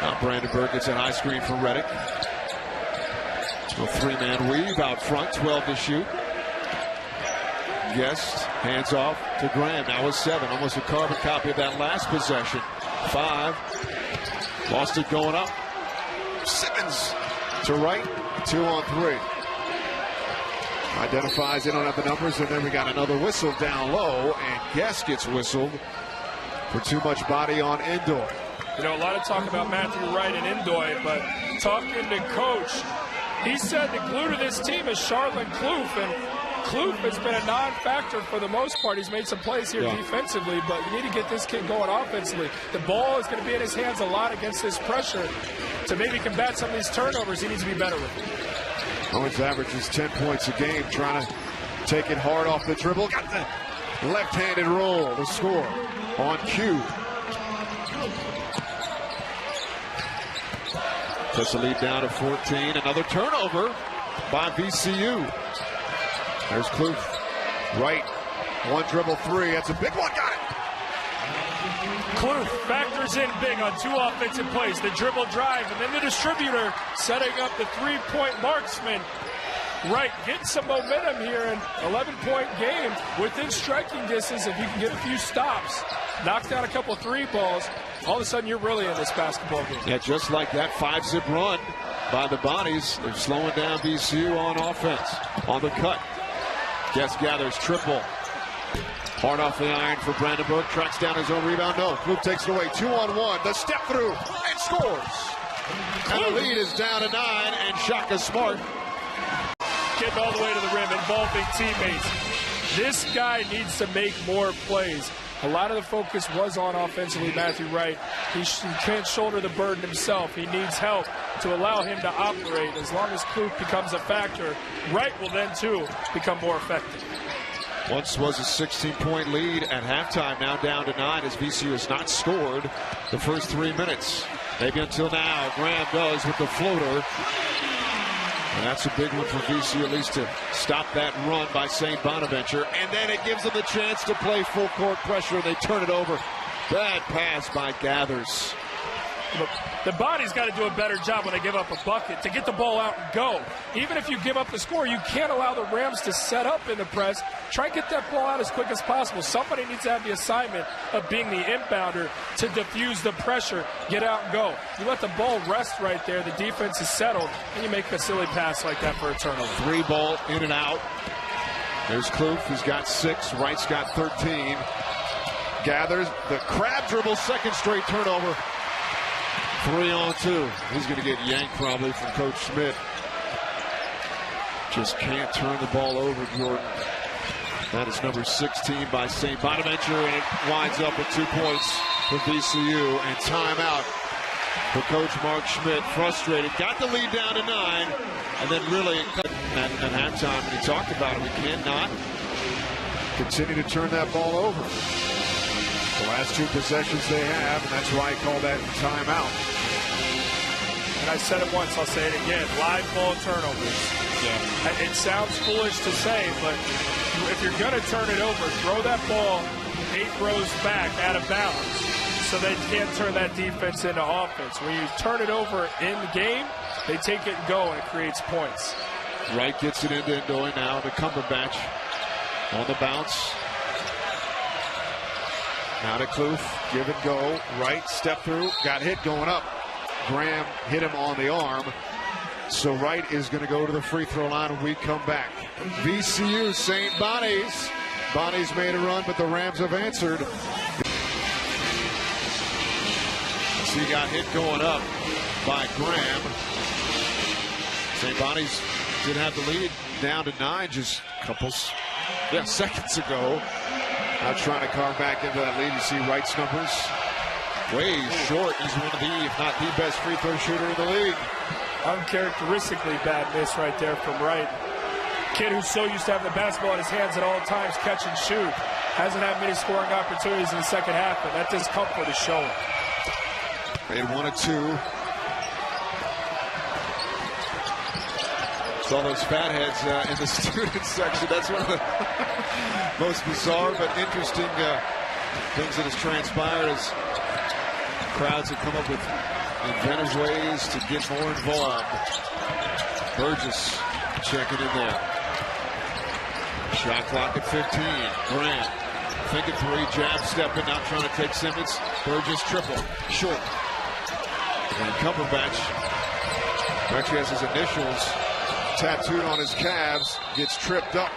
Now Brandenberg gets a high screen from Reddick. A three-man weave out front, 12 to shoot. Guest hands off to Graham. Now with 7, almost a carbon copy of that last possession. 5, lost it going up. Simmons to right, 2 on 3. Identifies they don't have the numbers, and then we got another whistle down low, and Guest gets whistled for too much body on Indoy. You know, a lot of talk about Matthew Wright and Indoy, but talking to Coach, he said the glue to this team is Charlotte Kloof, and Kloof has been a non-factor for the most part. He's made some plays here defensively, but you need to get this kid going offensively. The ball is going to be in his hands a lot against this pressure. To maybe combat some of these turnovers, he needs to be better with it. Owens averages 10 points a game, trying to take it hard off the dribble. Got the left-handed roll to score on cue. Puts the lead down to 14. Another turnover by VCU. There's Kloof. Right. One dribble 3. That's a big one. Got it. Kloof factors in big on 2 offensive plays. The dribble drive and then the distributor setting up the 3-point marksman. Right, getting some momentum here in 11-point game within striking distance. If you can get a few stops, knock down a couple 3 balls, all of a sudden you're really in this basketball game. Yeah, just like that 5-zip run by the Bodies. They're slowing down VCU on offense. On the cut. Guest gathers triple. Hard off the iron for Brandenberg. Tracks down his own rebound. No, Kloof takes it away. 2-on-1. The step through and scores. And the lead is down to 9, and Shaka Smart getting all the way to the rim, involving teammates. This guy needs to make more plays. A lot of the focus was on offensively Matthew Wright. He can't shoulder the burden himself. He needs help to allow him to operate. As long as Kloof becomes a factor, Wright will then, too, become more effective. Once was a 16-point lead at halftime, now down to 9 as VCU has not scored the first 3 minutes. Maybe until now. Graham does with the floater. And that's a big one for VCU, at least to stop that run by St. Bonaventure. And then it gives them the chance to play full court pressure, and they turn it over. Bad pass by Gathers. The Bodies got to do a better job when they give up a bucket to get the ball out and go. Even if you give up the score, you can't allow the Rams to set up in the press. Try and get that ball out as quick as possible. Somebody needs to have the assignment of being the inbounder to diffuse the pressure, get out and go. You let the ball rest right there, the defense is settled, and you make a silly pass like that for a turnover. 3 ball in and out. There's Kloof, who's got 6. Wright's got 13. Gathers the crab dribble, second straight turnover. 3-on-2. He's going to get yanked probably from Coach Schmidt. Just can't turn the ball over, Jordan. That is number 16 by St. Bonaventure, and it winds up with 2 points for VCU. And timeout for Coach Mark Schmidt. Frustrated. Got the lead down to 9, and then really at halftime, and he talked about it, we cannot continue to turn that ball over. The last 2 possessions they have, and that's why I call that timeout. And I said it once, I'll say it again. Live ball turnovers. Yeah. It sounds foolish to say, but if you're going to turn it over, throw that ball 8 rows back out of bounds so they can't turn that defense into offense. When you turn it over in the game, they take it and go, and it creates points. Wright gets it into Indoy now. The Cumberbatch on the bounce. Now to Kloof, give and go. Wright, step through, got hit going up. Graham hit him on the arm. So Wright is going to go to the free throw line when we come back. VCU, St. Bonnie's. Bonnie's made a run, but the Rams have answered. So he got hit going up by Graham. St. Bonnie's did have the lead down to 9 just a couple seconds ago. Now trying to carve back into that lead. You see Wright's numbers. Way short. He's one of the, if not the best free throw shooter in the league. Uncharacteristically bad miss right there from Wright. Kid who's so used to having the basketball in his hands at all times, catch and shoot. Hasn't had many scoring opportunities in the second half, but that discomfort is showing. Made 1 of 2. Saw those fatheads in the student section. That's one of the most bizarre but interesting things that has transpired as crowds have come up with inventive ways to get more involved. Burgess checking in there. Shot clock at 15. Graham thinking 3, jab stepping, now trying to take Simmons. Burgess triple, short. And Cumberbatch actually has his initials tattooed on his calves, gets tripped up.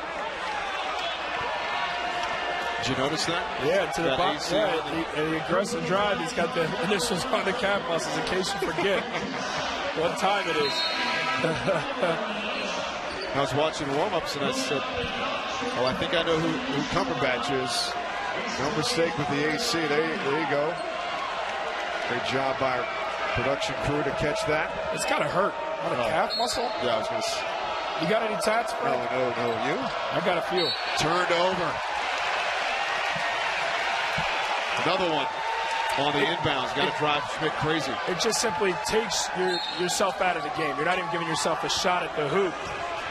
Did you notice that? Yeah, to the box. Yeah, the aggressive drive. He's got the initials on the calf muscles in case you forget what time it is. I was watching warm-ups and I said, well, I think I know who Cumberbatch is. No mistake with the AC. There you go. Great job by our production crew to catch that. It's got to hurt. On a calf muscle? Yeah, I was going to say. You got any tats, bro? No. You? I got a few. Turned over. Another one on the inbounds. Got to drive Schmidt crazy. It just simply takes yourself out of the game. You're not even giving yourself a shot at the hoop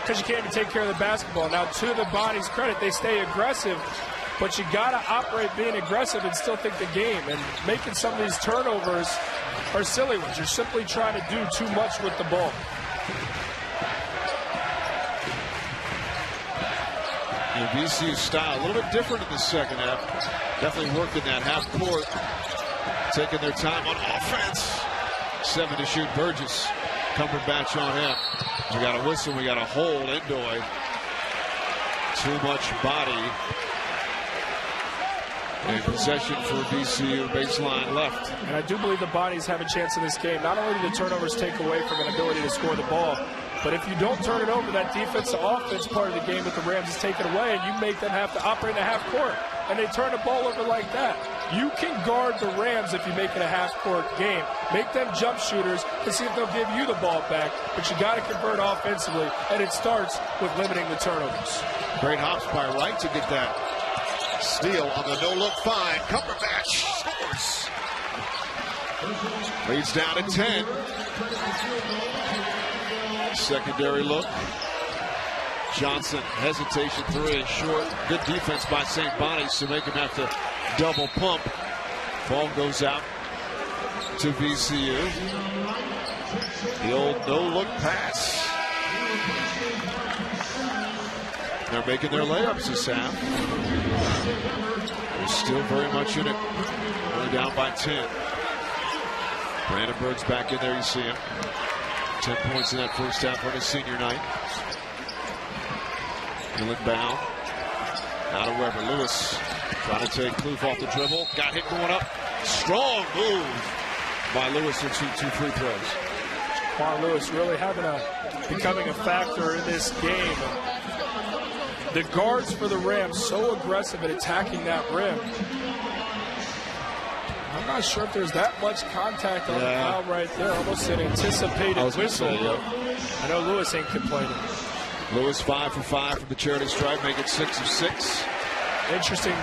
because you can't even take care of the basketball. Now, to the Bonnie's credit, they stay aggressive, but you got to operate being aggressive and still think the game. And making some of these turnovers are silly ones. You're simply trying to do too much with the ball. And VCU style, a little bit different in the second half. Definitely worked in that half court. Taking their time on offense. 7 to shoot. Burgess. Cumberbatch on him. We got a whistle. We got a hold. Endoy. Too much body. And possession for VCU, baseline left. And I do believe the Bonnies have a chance in this game. Not only do the turnovers take away from an ability to score the ball, but if you don't turn it over, that defense to offense part of the game with the Rams is taken away, and you make them have to operate in a half court. And they turn the ball over like that. You can guard the Rams if you make it a half-court game. Make them jump shooters and see if they'll give you the ball back. But you got to convert offensively, and it starts with limiting the turnovers. Great hops by Wright to get that steal on the no-look find. Cumberbatch scores. Leads down to 10. Secondary look. Johnson, hesitation 3, short. Good defense by St. Bonnie's to make him have to double pump. Ball goes out to VCU. The old no-look pass. They're making their layups this half. They're still very much in it. Only down by 10. Brandenberg's back in there, you see him. 10 points in that first half on his senior night. Inbound. Out of Weber. Lewis trying to take Kloof off the dribble. Got hit going up. Strong move by Lewis to shoot 2 free throws. Juan Lewis really becoming a factor in this game. The guards for the Rams so aggressive at attacking that rim. I'm not sure if there's that much contact on the foul right there. Almost an anticipated whistle. I know Lewis ain't complaining. Lewis 5 for 5 from the charity stripe, make it 6 of 6. Interesting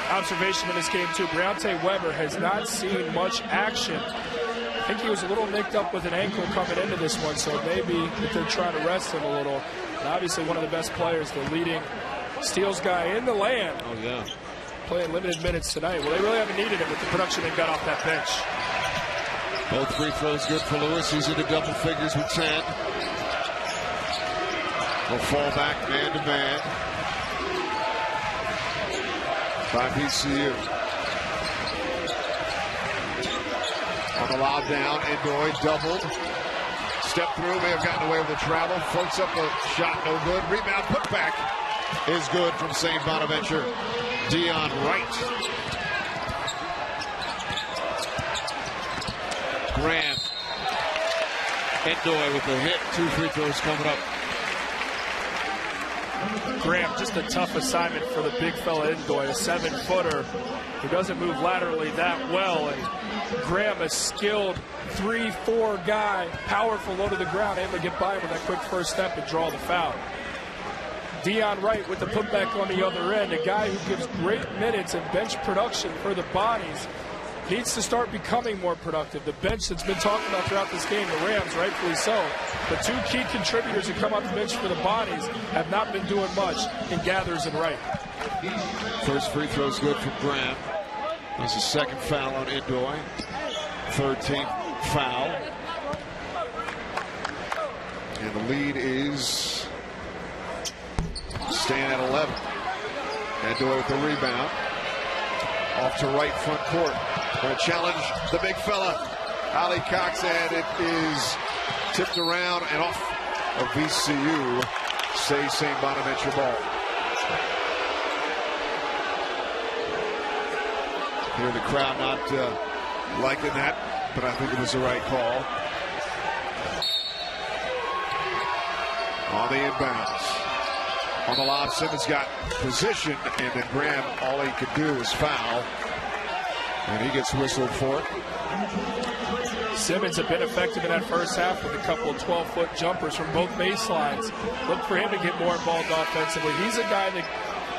observation in this game too. Breonte Weber has not seen much action. I think he was a little nicked up with an ankle coming into this one, so maybe that they're trying to rest him a little. And obviously one of the best players, the leading steals guy in the land. Oh yeah. Playing limited minutes tonight. Well, they really haven't needed him with the production they got off that bench. Both free throws good for Lewis. He's into double figures with 10. Will fall back man-to-man by VCU. On the lob down, Endoy doubled. Step through, may have gotten away with the travel. Floats up a shot, no good. Rebound, put back is good from St. Bonaventure. Dion Wright. Graham Endoy with the hit. 2 free throws coming up. Graham, just a tough assignment for the big fella Endoy, a 7-footer who doesn't move laterally that well. And Graham, a skilled 3-4 guy, powerful low to the ground, able to get by with that quick first step and draw the foul. Dion Wright with the putback on the other end, a guy who gives great minutes and bench production for the Bonnies. Needs to start becoming more productive. The bench that's been talked about throughout this game, the Rams, rightfully so. The 2 key contributors who come off the bench for the Bonnies have not been doing much in Gathers and Wright. First free throw is good from Graham. That's the second foul on Endoy. 13th foul. And the lead is staying at 11. Endoy with the rebound. Off to right front court. Going to challenge the big fella, Ali Cox, and it is tipped around and off of VCU. Say St. Bonaventure ball. Here the crowd not liking that, but I think it was the right call. On the inbounds. On the lob, Simmons got position, and then Graham, all he could do was foul. And he gets whistled for it. Simmons had been effective in that first half with a couple of 12-foot jumpers from both baselines. Look for him to get more involved offensively. He's a guy that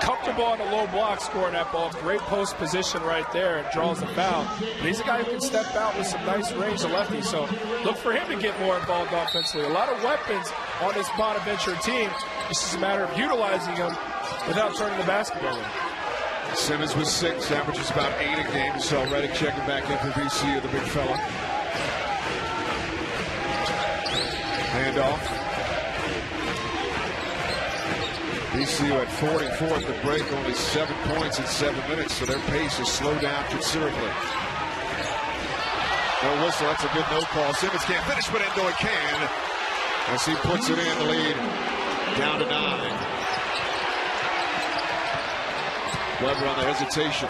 comfortable on the low block scoring that ball. Great post position right there and draws the foul. But he's a guy who can step out with some nice range of lefty. So look for him to get more involved offensively. A lot of weapons on this Bonaventure team. It's just a matter of utilizing them without turning the basketball over. Simmons with 6, averages about 8 a game. So Reddick checking back in for VCU, the big fella. Handoff. VCU at 44 at the break, only 7 points in 7 minutes, so their pace has slowed down considerably. No whistle, that's a good no call. Simmons can't finish, but Endoy can. As he puts it in, the lead down to 9. Weber on the hesitation.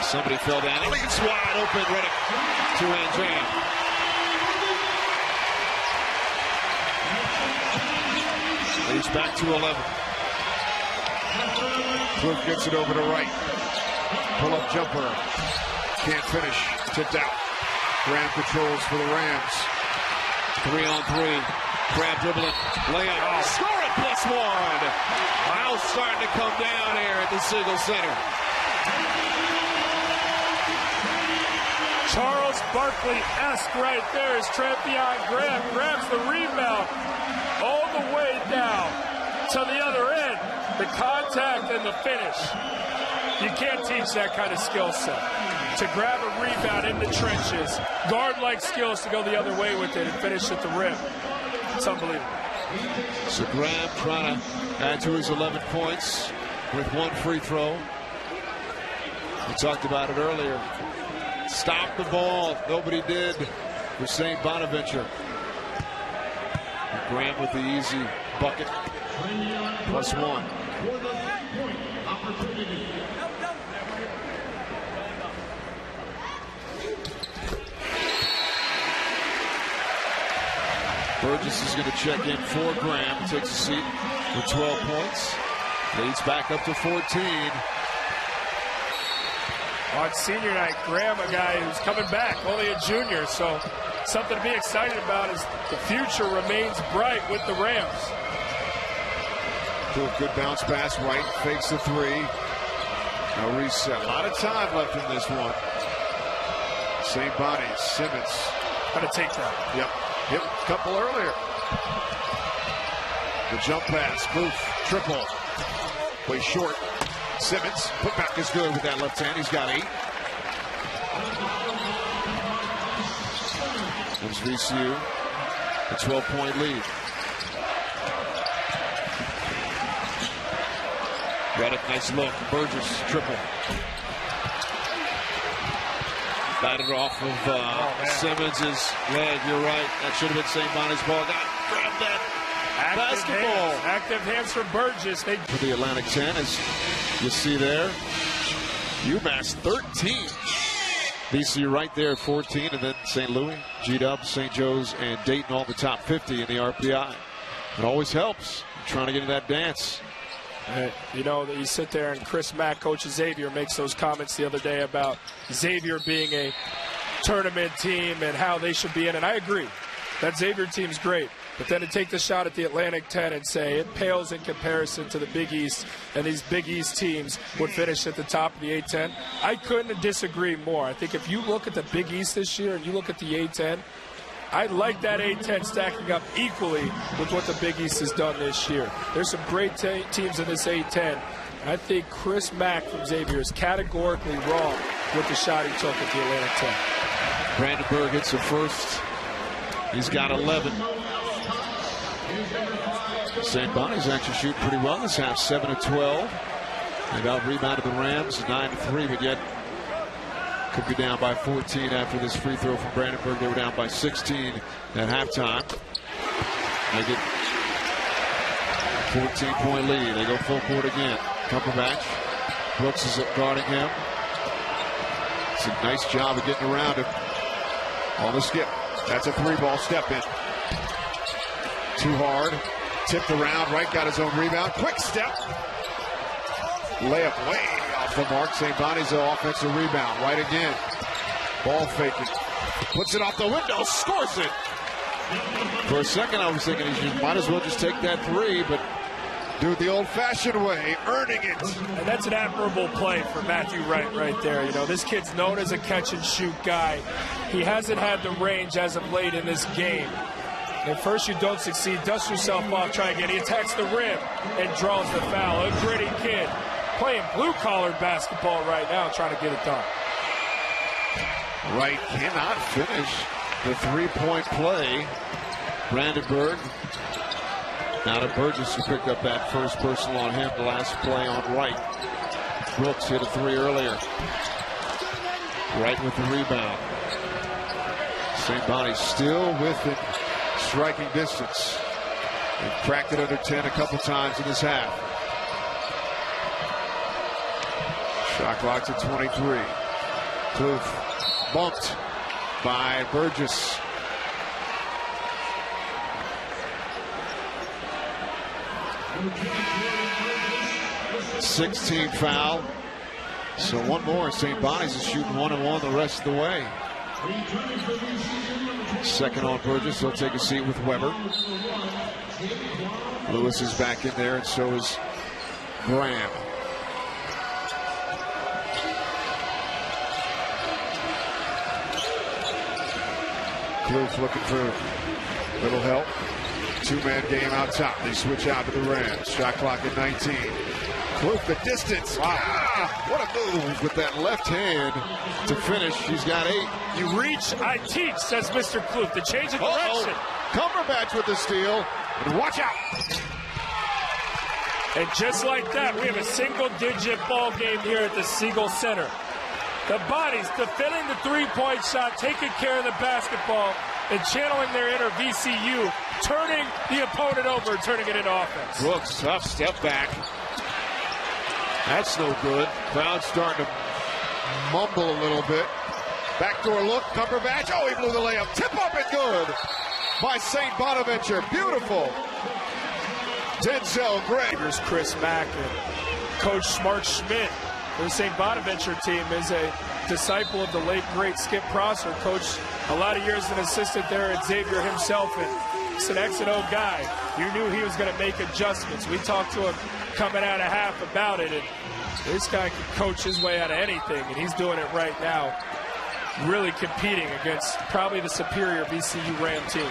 Somebody fell down. The lead's wide open. Reddick, 2-hand jam. Leads back to 11. Klug gets it over to right. Pull-up jumper. Can't finish. Tipped out. Graham controls for the Rams. 3-on-3. Graham dribbling. Layup. Oh. Score it, +1. House starting to come down here at the Siegel Center. Charles Barkley-esque right there is Trevion Graham. Grabs the rebound all the way down to the other end. The contact and the finish. You can't teach that kind of skill set. To grab a rebound in the trenches, guard-like skills to go the other way with it and finish at the rim. It's unbelievable. So Graham trying to add to his 11 points with 1 free throw. We talked about it earlier. Stop the ball. Nobody did for St. Bonaventure. And Graham with the easy bucket. +1. Burgess is going to check in for Graham. Takes a seat with 12 points. Leads back up to 14. On senior night, Graham, a guy who's coming back, only a junior, so something to be excited about as the future remains bright with the Rams. Good bounce pass, right, fakes the 3. Now reset. A lot of time left in this one. St. Bonnie, Simmons. Gotta take that. Yep. Hit a couple earlier. The jump pass, Booth, triple. Way short. Simmons, putback is good with that left hand. He's got 8. There's VCU, a 12-point lead. Reddick, nice look. Burgess, triple. Batted off of Simmons' leg. You're right. That should have been St. Bonnie's ball. Grab that basketball. Active hands for Burgess. For the Atlantic 10, as you see there, UMass 13. VCU right there at 14, and then St. Louis, G-Dub, St. Joe's, and Dayton all the top 50 in the RPI. It always helps trying to get in that dance. You know, you sit there and Chris Mack, Coach Xavier, makes those comments the other day about Xavier being a tournament team and how they should be in. And I agree. That Xavier team's great. But then to take the shot at the Atlantic 10 and say it pales in comparison to the Big East, and these Big East teams would finish at the top of the A-10, I couldn't disagree more. I think if you look at the Big East this year and you look at the A-10, I like that A-10 stacking up equally with what the Big East has done this year. There's some great teams in this A-10. I think Chris Mack from Xavier is categorically wrong with the shot he took at the Atlantic 10. Brandenberg hits the first. He's got 11. St. Bonnie's actually shooting pretty well this half, 7 of 12. They've out-rebounded the Rams, 9-3, but yet could be down by 14 after this free throw from Brandenberg. They were down by 16 at halftime. They get 14-point lead. They go full court again. Cumberbatch. Brooks is guarding him. It's a nice job of getting around him on the skip. That's a three-ball step in. Too hard. Tipped around. Wright got his own rebound. Quick step. Layup way off the mark. St. Bonnie's offensive rebound. Wright again. Ball faking. Puts it off the window. Scores it. For a second, I was thinking he might as well just take that three, but do it the old-fashioned way, earning it. And that's an admirable play for Matthew Wright right there. You know, this kid's known as a catch-and-shoot guy. He hasn't had the range as of late in this game. At first you don't succeed, dust yourself off, try again. He attacks the rim and draws the foul. A gritty kid playing blue-collar basketball right now, trying to get it done. Wright cannot finish the three-point play. Brandenberg. Now to Burgess, who picked up that first personal on him, the last play on Wright. Brooks hit a three earlier. Wright with the rebound. St. Bonnie's still within striking distance. They've cracked it under 10 a couple times in this half. Shot clock's at 23. Kloof bumped by Burgess. Sixteen foul. So one more. St. Bonnie's is shooting 1-1 the rest of the way. Second on Burgess. He'll take a seat with Weber. Lewis is back in there, and so is Graham. Kloof looking for a little help. Two-man game out top. They switch out to the Rams. Shot clock at 19. Kloof the distance. Wow. What a move with that left hand to finish. He's got 8. You reach, I teach, says Mr. Kloof. The change of direction. Cumberbatch with the steal. And watch out. And just like that, we have a single-digit ball game here at the Siegel Center. The Bonnies defending the three-point shot, taking care of the basketball, and channeling their inner VCU, turning the opponent over and turning it into offense. Brooks, tough step back. That's no good. Crowd's starting to mumble a little bit. Backdoor look, Cumberbatch. Oh, he blew the layup. Tip up and good by St. Bonaventure. Beautiful. Denzel Gray. Here's Chris Mack and Coach Smart Schmidt. The St. Bonaventure team is a disciple of the late, great Skip Prosser. Coached a lot of years as an assistant there at Xavier himself, and he's an X and O guy. You knew he was going to make adjustments. We talked to him coming out of half about it, and this guy can coach his way out of anything, and he's doing it right now, really competing against probably the superior VCU Ram team.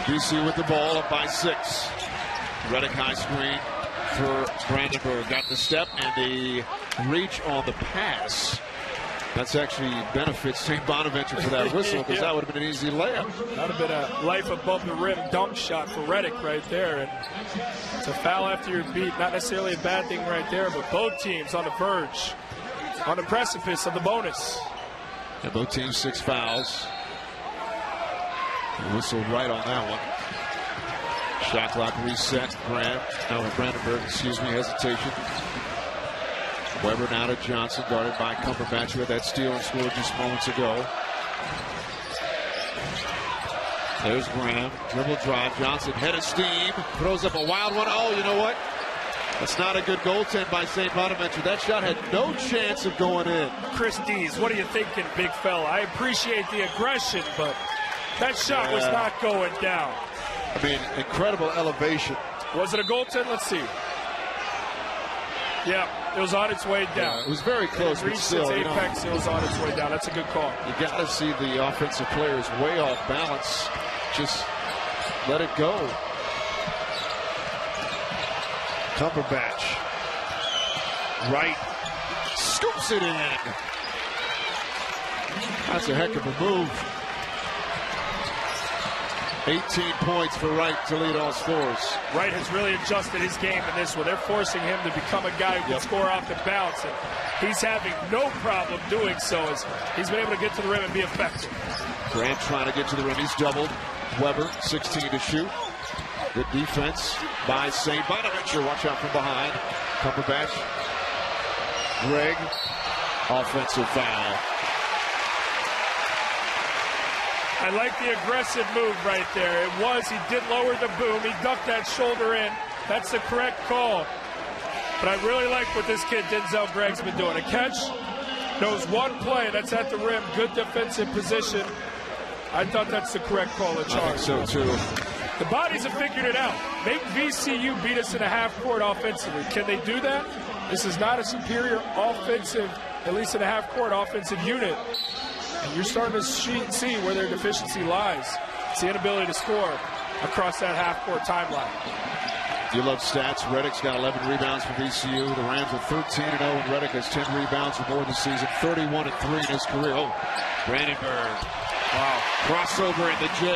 VCU with the ball, up by 6. Reddick high screen for Brandenberg. Got the step and the reach on the pass. That's actually benefits St. Bonaventure for that whistle, because that would have been an easy layup. That would have been a life above the rim dunk shot for Reddick right there. And it's a foul after your beat. Not necessarily a bad thing right there, but both teams on the verge, on the precipice of the bonus. And both teams 6 fouls. Whistle right on that one. Shot clock reset. Brandenberg, excuse me, hesitation. Weber now to Johnson, guarded by Bonaventure with that steal and scored just moments ago. There's Graham, dribble drive, Johnson, head of steam, throws up a wild one. Oh, you know what? That's not a good goaltend by St. Bonaventure. That shot had no chance of going in. Chris Dees, what are you thinking, big fella? I appreciate the aggression, but that shot was not going down. I mean, incredible elevation. Was it a goaltend? Let's see. Yeah, it was on its way down. Yeah, it was very close, but still, its apex, it was on its way down. That's a good call. You got to see the offensive players way off balance. Just let it go. Cumberbatch. Right. Scoops it in. That's a heck of a move. 18 points for Wright to lead all scorers. Wright has really adjusted his game in this one. They're forcing him to become a guy who can score off the bounce, and he's having no problem doing so as he's been able to get to the rim and be effective. Grant trying to get to the rim. He's doubled. Weber, 16 to shoot. Good defense by St. Bonaventure. Watch out from behind. Cumberbatch. Greg. Offensive foul. I like the aggressive move right there. It was. He did lower the boom. He ducked that shoulder in. That's the correct call. But I really like what this kid, Denzel Gregg's been doing. A catch, knows one play, that's at the rim. Good defensive position. I thought that's the correct call of charge. I think so, too. The bodies have figured it out. Make VCU beat us in a half court offensively. Can they do that? This is not a superior offensive, at least in a half court offensive unit. And you're starting to see where their deficiency lies. It's the inability to score across that half-court timeline. You love stats. Reddick's got 11 rebounds for VCU. The Rams are 13-0, and Reddick has 10 rebounds or more this season. 31-3 in his career. Oh, Brandenberg. Wow. Crossover in the J.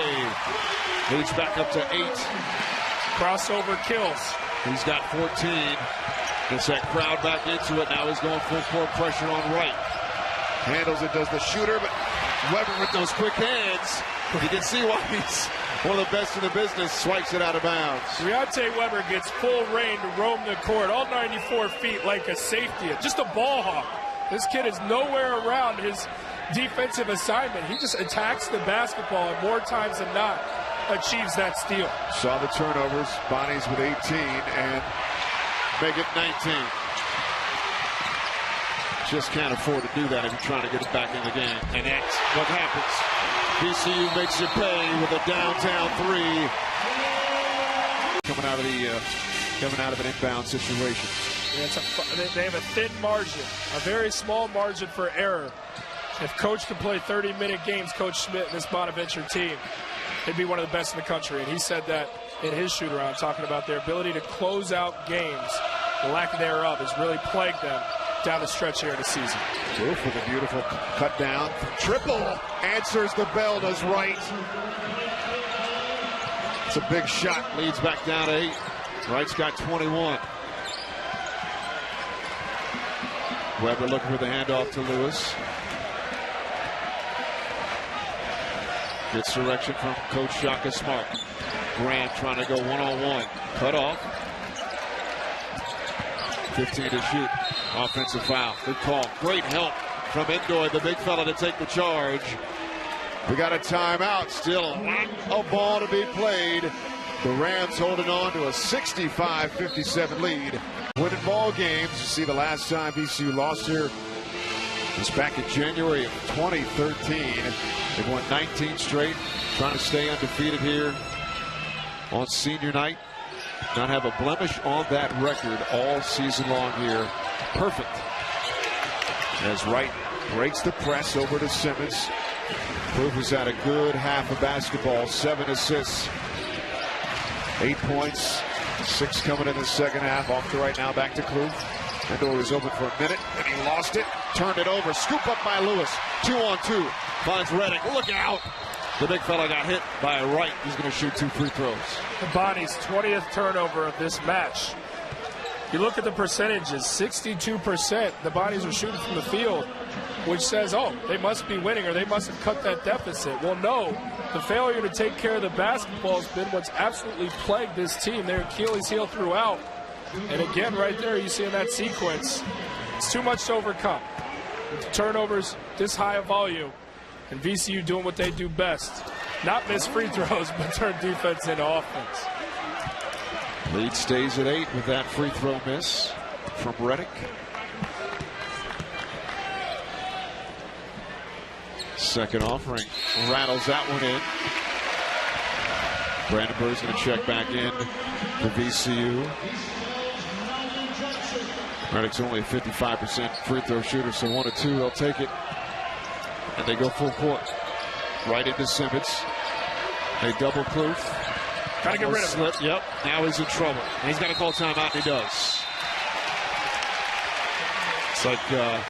Leads back up to 8. Crossover kills. He's got 14. Gets that crowd back into it. Now he's going full-court pressure on Wright. Handles it, does the shooter, but Weber with those quick hands. You can see why he's one of the best in the business. Swipes it out of bounds. Deontay Weber gets full reign to roam the court, all 94 feet like a safety, just a ball hawk. This kid is nowhere around his defensive assignment. He just attacks the basketball and more times than not achieves that steal. Saw the turnovers. Bonnie's with 18 and make it 19. Just can't afford to do that if you're trying to get it back in the game. And that's what happens. VCU makes you pay with a downtown 3. Coming out of an inbound situation. Yeah, they have a thin margin, a very small margin for error. If Coach can play 30-minute games, Coach Schmidt and this Bonaventure team, they'd be one of the best in the country. And he said that in his shoot-around, talking about their ability to close out games. The lack thereof has really plagued them down the stretch here in the season. Wolf with a beautiful cut down. Triple answers the bell, does Wright. It's a big shot. Leads back down to 8. Wright's got 21. Weber looking for the handoff to Lewis. Gets direction from Coach Shaka Smart. Grant trying to go one-on-one. Cut off. 15 to shoot. Offensive foul. Good call. Great help from Indoy, the big fella, to take the charge. We got a timeout. Still a ball to be played. The Rams holding on to a 65-57 lead. Winning ball games. You see, the last time VCU lost here was back in January of 2013. They've won 19 straight. Trying to stay undefeated here on senior night. Not have a blemish on that record all season long here. Perfect. As Wright breaks the press over to Simmons. Kloof has had a good half of basketball. 7 assists. 8 points. 6 coming in the second half. Off to right now, back to Kloof. Indoor was open for a minute, and he lost it. Turned it over. Scoop up by Lewis. 2-on-2. Finds Reddick. Look out. The big fella got hit by a Wright. He's going to shoot 2 free throws. Bonnie's 20th turnover of this match. You look at the percentages, 62% the Bonnies are shooting from the field, which says, oh, they must be winning or they must have cut that deficit. Well, no. The failure to take care of the basketball has been what's absolutely plagued this team. Their Achilles heel throughout. And again, right there, you see in that sequence, It's too much to overcome. With turnovers, this high of volume, and VCU doing what they do best. Not miss free throws, but turn defense into offense. Lead stays at 8 with that free throw miss from Reddick. Second offering rattles that one in. Brandenberg's going to check back in for VCU. Reddick's only a 55% free throw shooter, so 1 or 2, they'll take it. And they go full court. Right into Simmons. They double Kloof. Gotta get rid of him. Yep. Now he's in trouble. And he's got to call timeout, and he does. It's like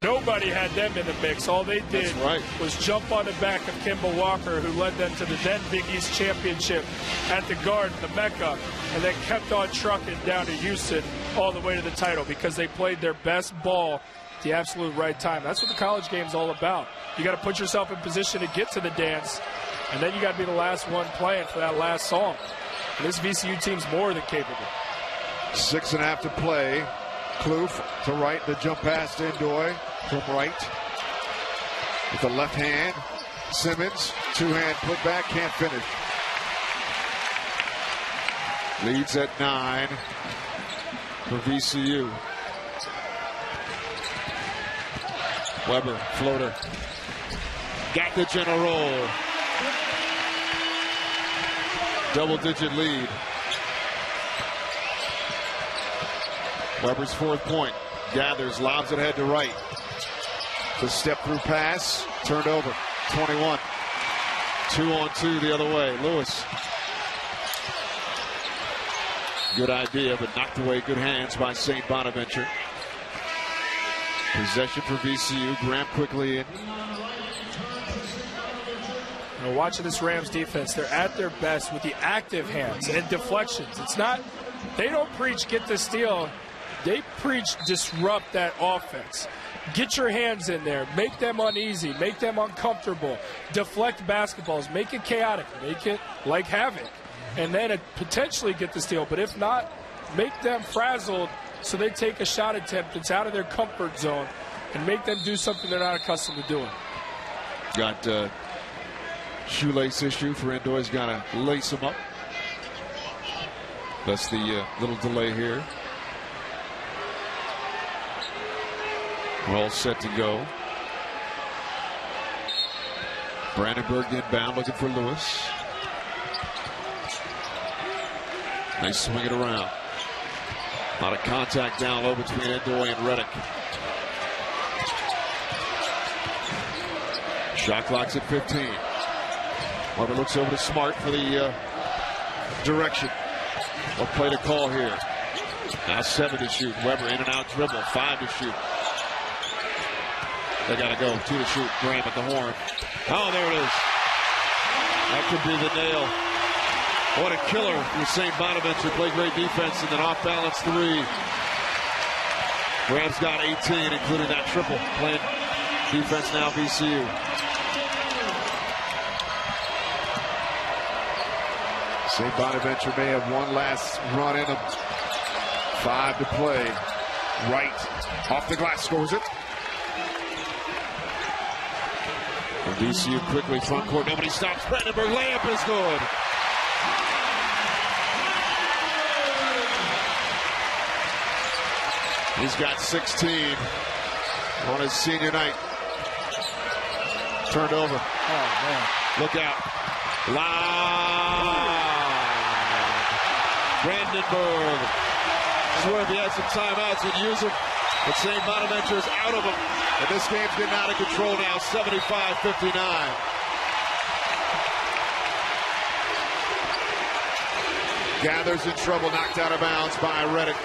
nobody had them in the mix. All they did was jump on the back of Kimball Walker, who led them to the then Big East championship at the Garden, the Mecca, and then kept on trucking down to Houston all the way to the title because they played their best ball at the absolute right time. That's what the college game's all about. You got to put yourself in position to get to the dance, and then you got to be the last one playing for that last song. And this VCU team's more than capable. 6.5 to play. Kloof to right, the jump pass to Ndoye from right. With the left hand, Simmons, two-hand put back, can't finish. Leads at 9 for VCU. Weber, floater. Got the general roll. Double-digit lead. Weber's 4th point. Gathers, lobs it ahead to right. The step-through pass, turned over. 21. 2-on-2 the other way. Lewis. Good idea, but knocked away. Good hands by St. Bonaventure. Possession for VCU. Graham quickly in. Watching this Rams defense, they're at their best with the active hands and deflections. It's not, they don't preach get the steal. They preach disrupt that offense. Get your hands in there. Make them uneasy. Make them uncomfortable. Deflect basketballs. Make it chaotic. Make it like havoc. And then potentially get the steal. But if not, make them frazzled so they take a shot attempt that's out of their comfort zone and make them do something they're not accustomed to doing. Got shoelace issue for Ndoye's got to lace him up. That's the little delay here. We're all set to go. Brandenberg inbound looking for Lewis. Nice swing it around. A lot of contact down low between Ndoye and Reddick. Shot clock's at 15. Weber looks over to Smart for the direction. What play to call here? Now 7 to shoot. Weber in and out dribble. 5 to shoot. They got to go. 2 to shoot. Graham at the horn. Oh, there it is. That could be the nail. What a killer with St. Bonaventure. Play great defense and then off-balance 3. Graham's got 18, including that triple. Playing defense now, VCU. St. Bonaventure may have one last run in them. 5 to play. Right. Off the glass. Scores it. And VCU quickly front court. Nobody stops. Brandenberg layup is good. He's got 16 on his senior night. Turned over. Oh, man. Look out. Live. Brandenberg. Swear if he had some timeouts, he'd use them. But St. Bonaventure is out of them. And this game's getting out of control now, 75-59. Gathers in trouble, knocked out of bounds by Reddick.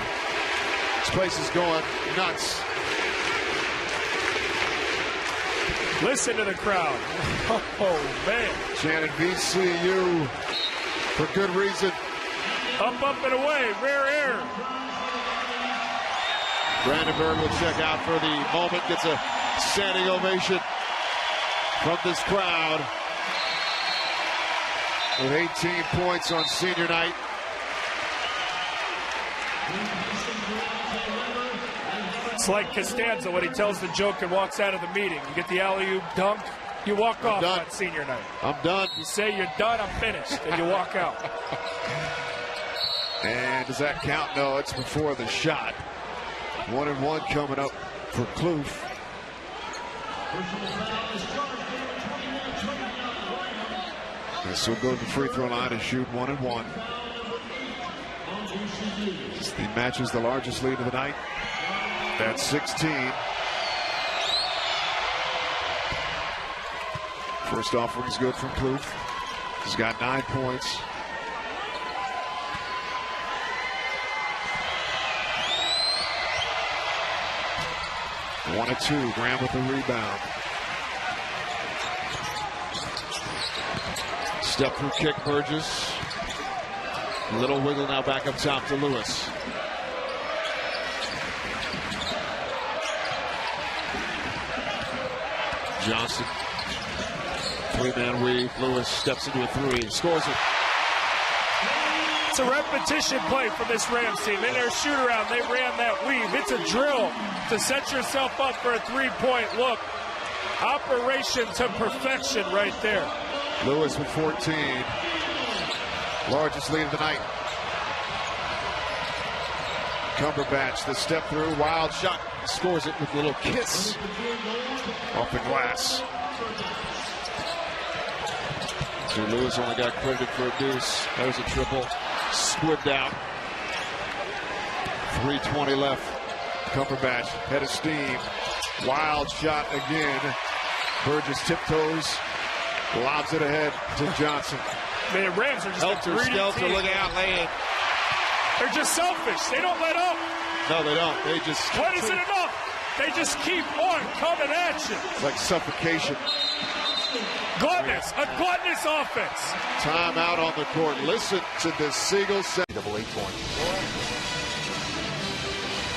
This place is going nuts. Listen to the crowd. Oh, man. Chanting VCU for good reason. Up, up, and away. Rare air. Brandenberg will check out for the moment. Gets a standing ovation from this crowd. With 18 points on senior night. It's like Costanza when he tells the joke and walks out of the meeting. You get the alley-oop dunk, you walk off done. on senior night. I'm done. You say you're done, I'm finished, and you walk out. And does that count? No, it's before the shot. 1-1 coming up for Kloof. This will go to the free throw line and shoot 1-1. He matches the largest lead of the night. That's 16. First offering is good from Kloof. He's got 9 points. One and two. Graham with the rebound. Step through kick, Burgess. Little wiggle now back up top to Lewis. Johnson. Three-man weave. Lewis steps into a three. Scores it. It's a repetition play from this Rams team. In their shoot-around, they ran that weave. It's a drill to set yourself up for a three-point look. Operation to perfection right there. Lewis with 14. Largest lead of the night. Cumberbatch, the step through, wild shot. Scores it with a little kiss off the glass. So Lewis only got credited for a deuce. There's a triple. Squibbed out. 3:20 left. Cumberbatch, head of steam. Wild shot again. Burgess tiptoes. Lobs it ahead to Johnson. Man, Rams are just Helter Skelter, look out, lane. They're just selfish. They don't let up. No, they don't. They just... What is it enough? They just keep on coming at you. It's like suffocation. Gluttonous, a gluttonous offense. Timeout on the court. Listen to the Siegel Center.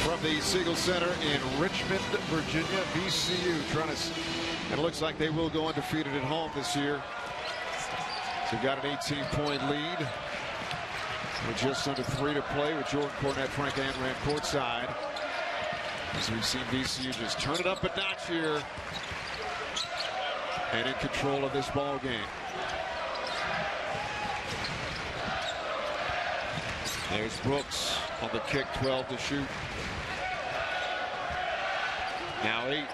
From the Siegel Center in Richmond, Virginia, VCU trying to... And it looks like they will go undefeated at home this year. So got an 18-point lead. With just under 3 to play with Jordan Cornette, Frank Anran courtside. As we've seen VCU just turn it up a notch here. And in control of this ball game. There's Brooks on the kick, 12 to shoot. Now 8.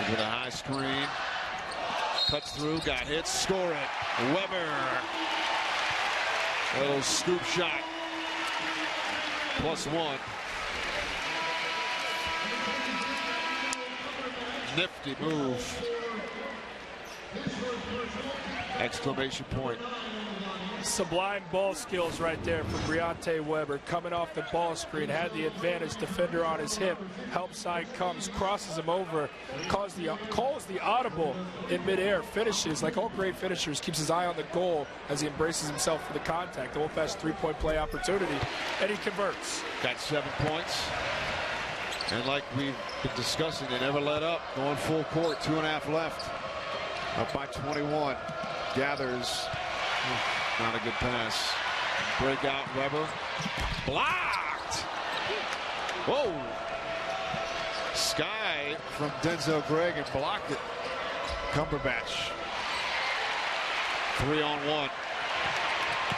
With a high screen. Cuts through, got hit, score it. Weber. A little scoop shot. +1. Nifty move. Exclamation point. Sublime ball skills right there from Briante Weber. Coming off the ball screen, had the advantage, defender on his hip. Help side comes, crosses him over, calls the audible in midair, finishes like all great finishers, keeps his eye on the goal as he embraces himself for the contact. The old-fashioned three-point play opportunity, and he converts. Got 7 points. And like we've been discussing, they never let up. Going full court, 2.5 left. Up by 21. Gathers. Not a good pass. Breakout Weber. Blocked. Whoa. Sky from Denzel Gregg and blocked it. Cumberbatch. 3-on-1.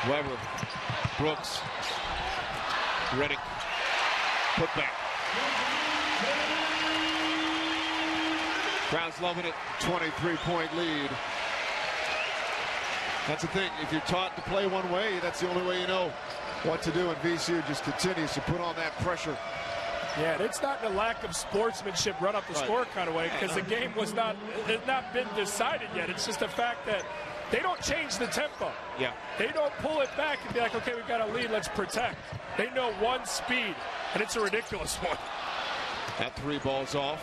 Weber. Brooks. Reddick. Put back. Crowd's loving it. 23-point lead. That's the thing. If you're taught to play one way, that's the only way you know what to do. And VCU just continues to put on that pressure. Yeah, it's not the lack of sportsmanship, run up the score kind of way, because the game has not been decided yet. It's just the fact that they don't change the tempo. Yeah. They don't pull it back and be like, okay, we've got a lead, let's protect. They know one speed, and it's a ridiculous one. That 3 ball's off.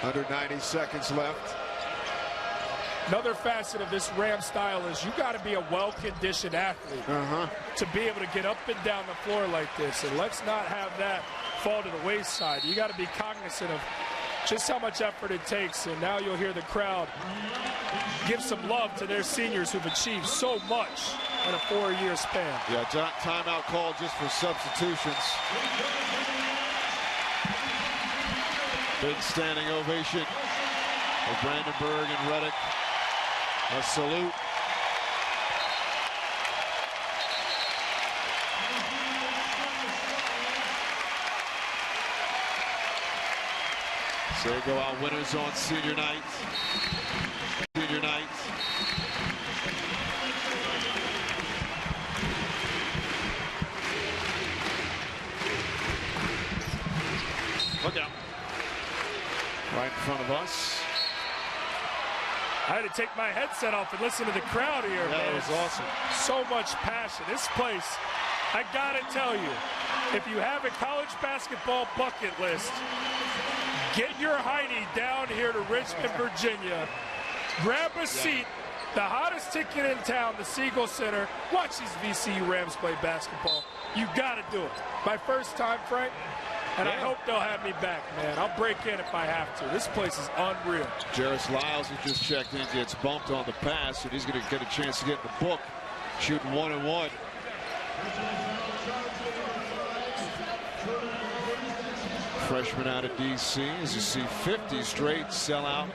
Under 90 seconds left. Another facet of this Ram style is you got to be a well-conditioned athlete to be able to get up and down the floor like this. And let's not have that fall to the wayside. You got to be cognizant of just how much effort it takes. And now you'll hear the crowd give some love to their seniors who've achieved so much in a 4-year span. Yeah, timeout call just for substitutions. Big standing ovation for Brandenberg and Reddick. A salute. So they go out winners on senior night. Senior night. Look out. Right in front of us. I had to take my headset off and listen to the crowd here, Yeah, man. it was awesome. So much passion. This place, I gotta tell you, if you have a college basketball bucket list, get your Heine down here to Richmond, Virginia. Grab a seat. The hottest ticket in town, the Siegel Center. Watch these VCU Rams play basketball. You gotta do it. My first time, Frank. And I hope they'll have me back, man. I'll break in if I have to. This place is unreal. Jarris Lyles, who just checked in, gets bumped on the pass, and he's going to get a chance to get in the book, shooting 1-and-1. Freshman out of D.C. as you see 50 straight sellout.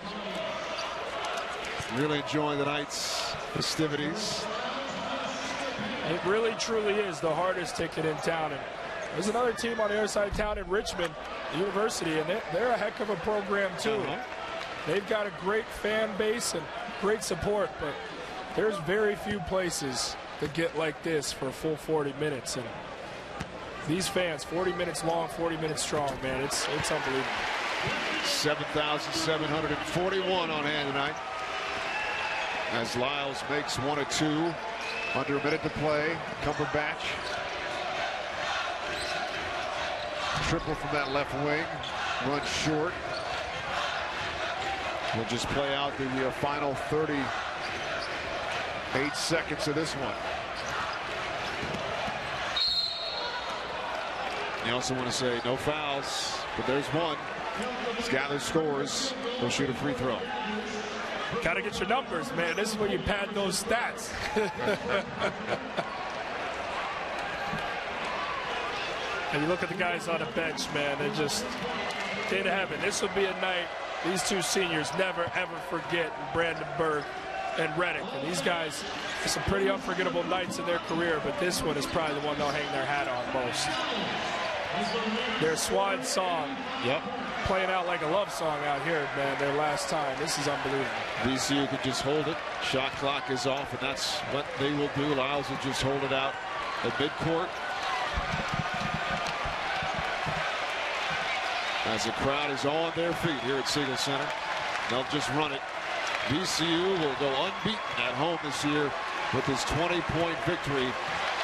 Really enjoying the night's festivities. It really, truly is the hardest ticket in town. And there's another team on the other side of town in Richmond University, and they're a heck of a program, too. They've got a great fan base and great support, but there's very few places that get like this for a full 40 minutes. And these fans, 40 minutes long, 40 minutes strong, man, it's unbelievable. 7,741 on hand tonight as Lyles makes 1 of 2. Under a minute to play. Cumberbatch. Triple from that left wing. Runs short. We'll just play out the final 38 seconds of this one. You also want to say no fouls, but there's one. As Gather scores, he'll shoot a free throw. Got to get your numbers, man. This is where you pad those stats. And you look at the guys on the bench, man, they're just in heaven. This would be a night these two seniors never, ever forget in Brandenberg and Reddick. And these guys, some pretty unforgettable nights in their career, but this one is probably the one they'll hang their hat on most. Their swan song. Yep. Playing out like a love song out here, man, their last time. This is unbelievable. VCU could just hold it. Shot clock is off, and that's what they will do. Lyles will just hold it out at midcourt. As the crowd is on their feet here at Siegel Center. They'll just run it. VCU will go unbeaten at home this year with his 20-point victory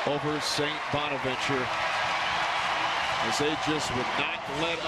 over St. Bonaventure, as they just would not let up.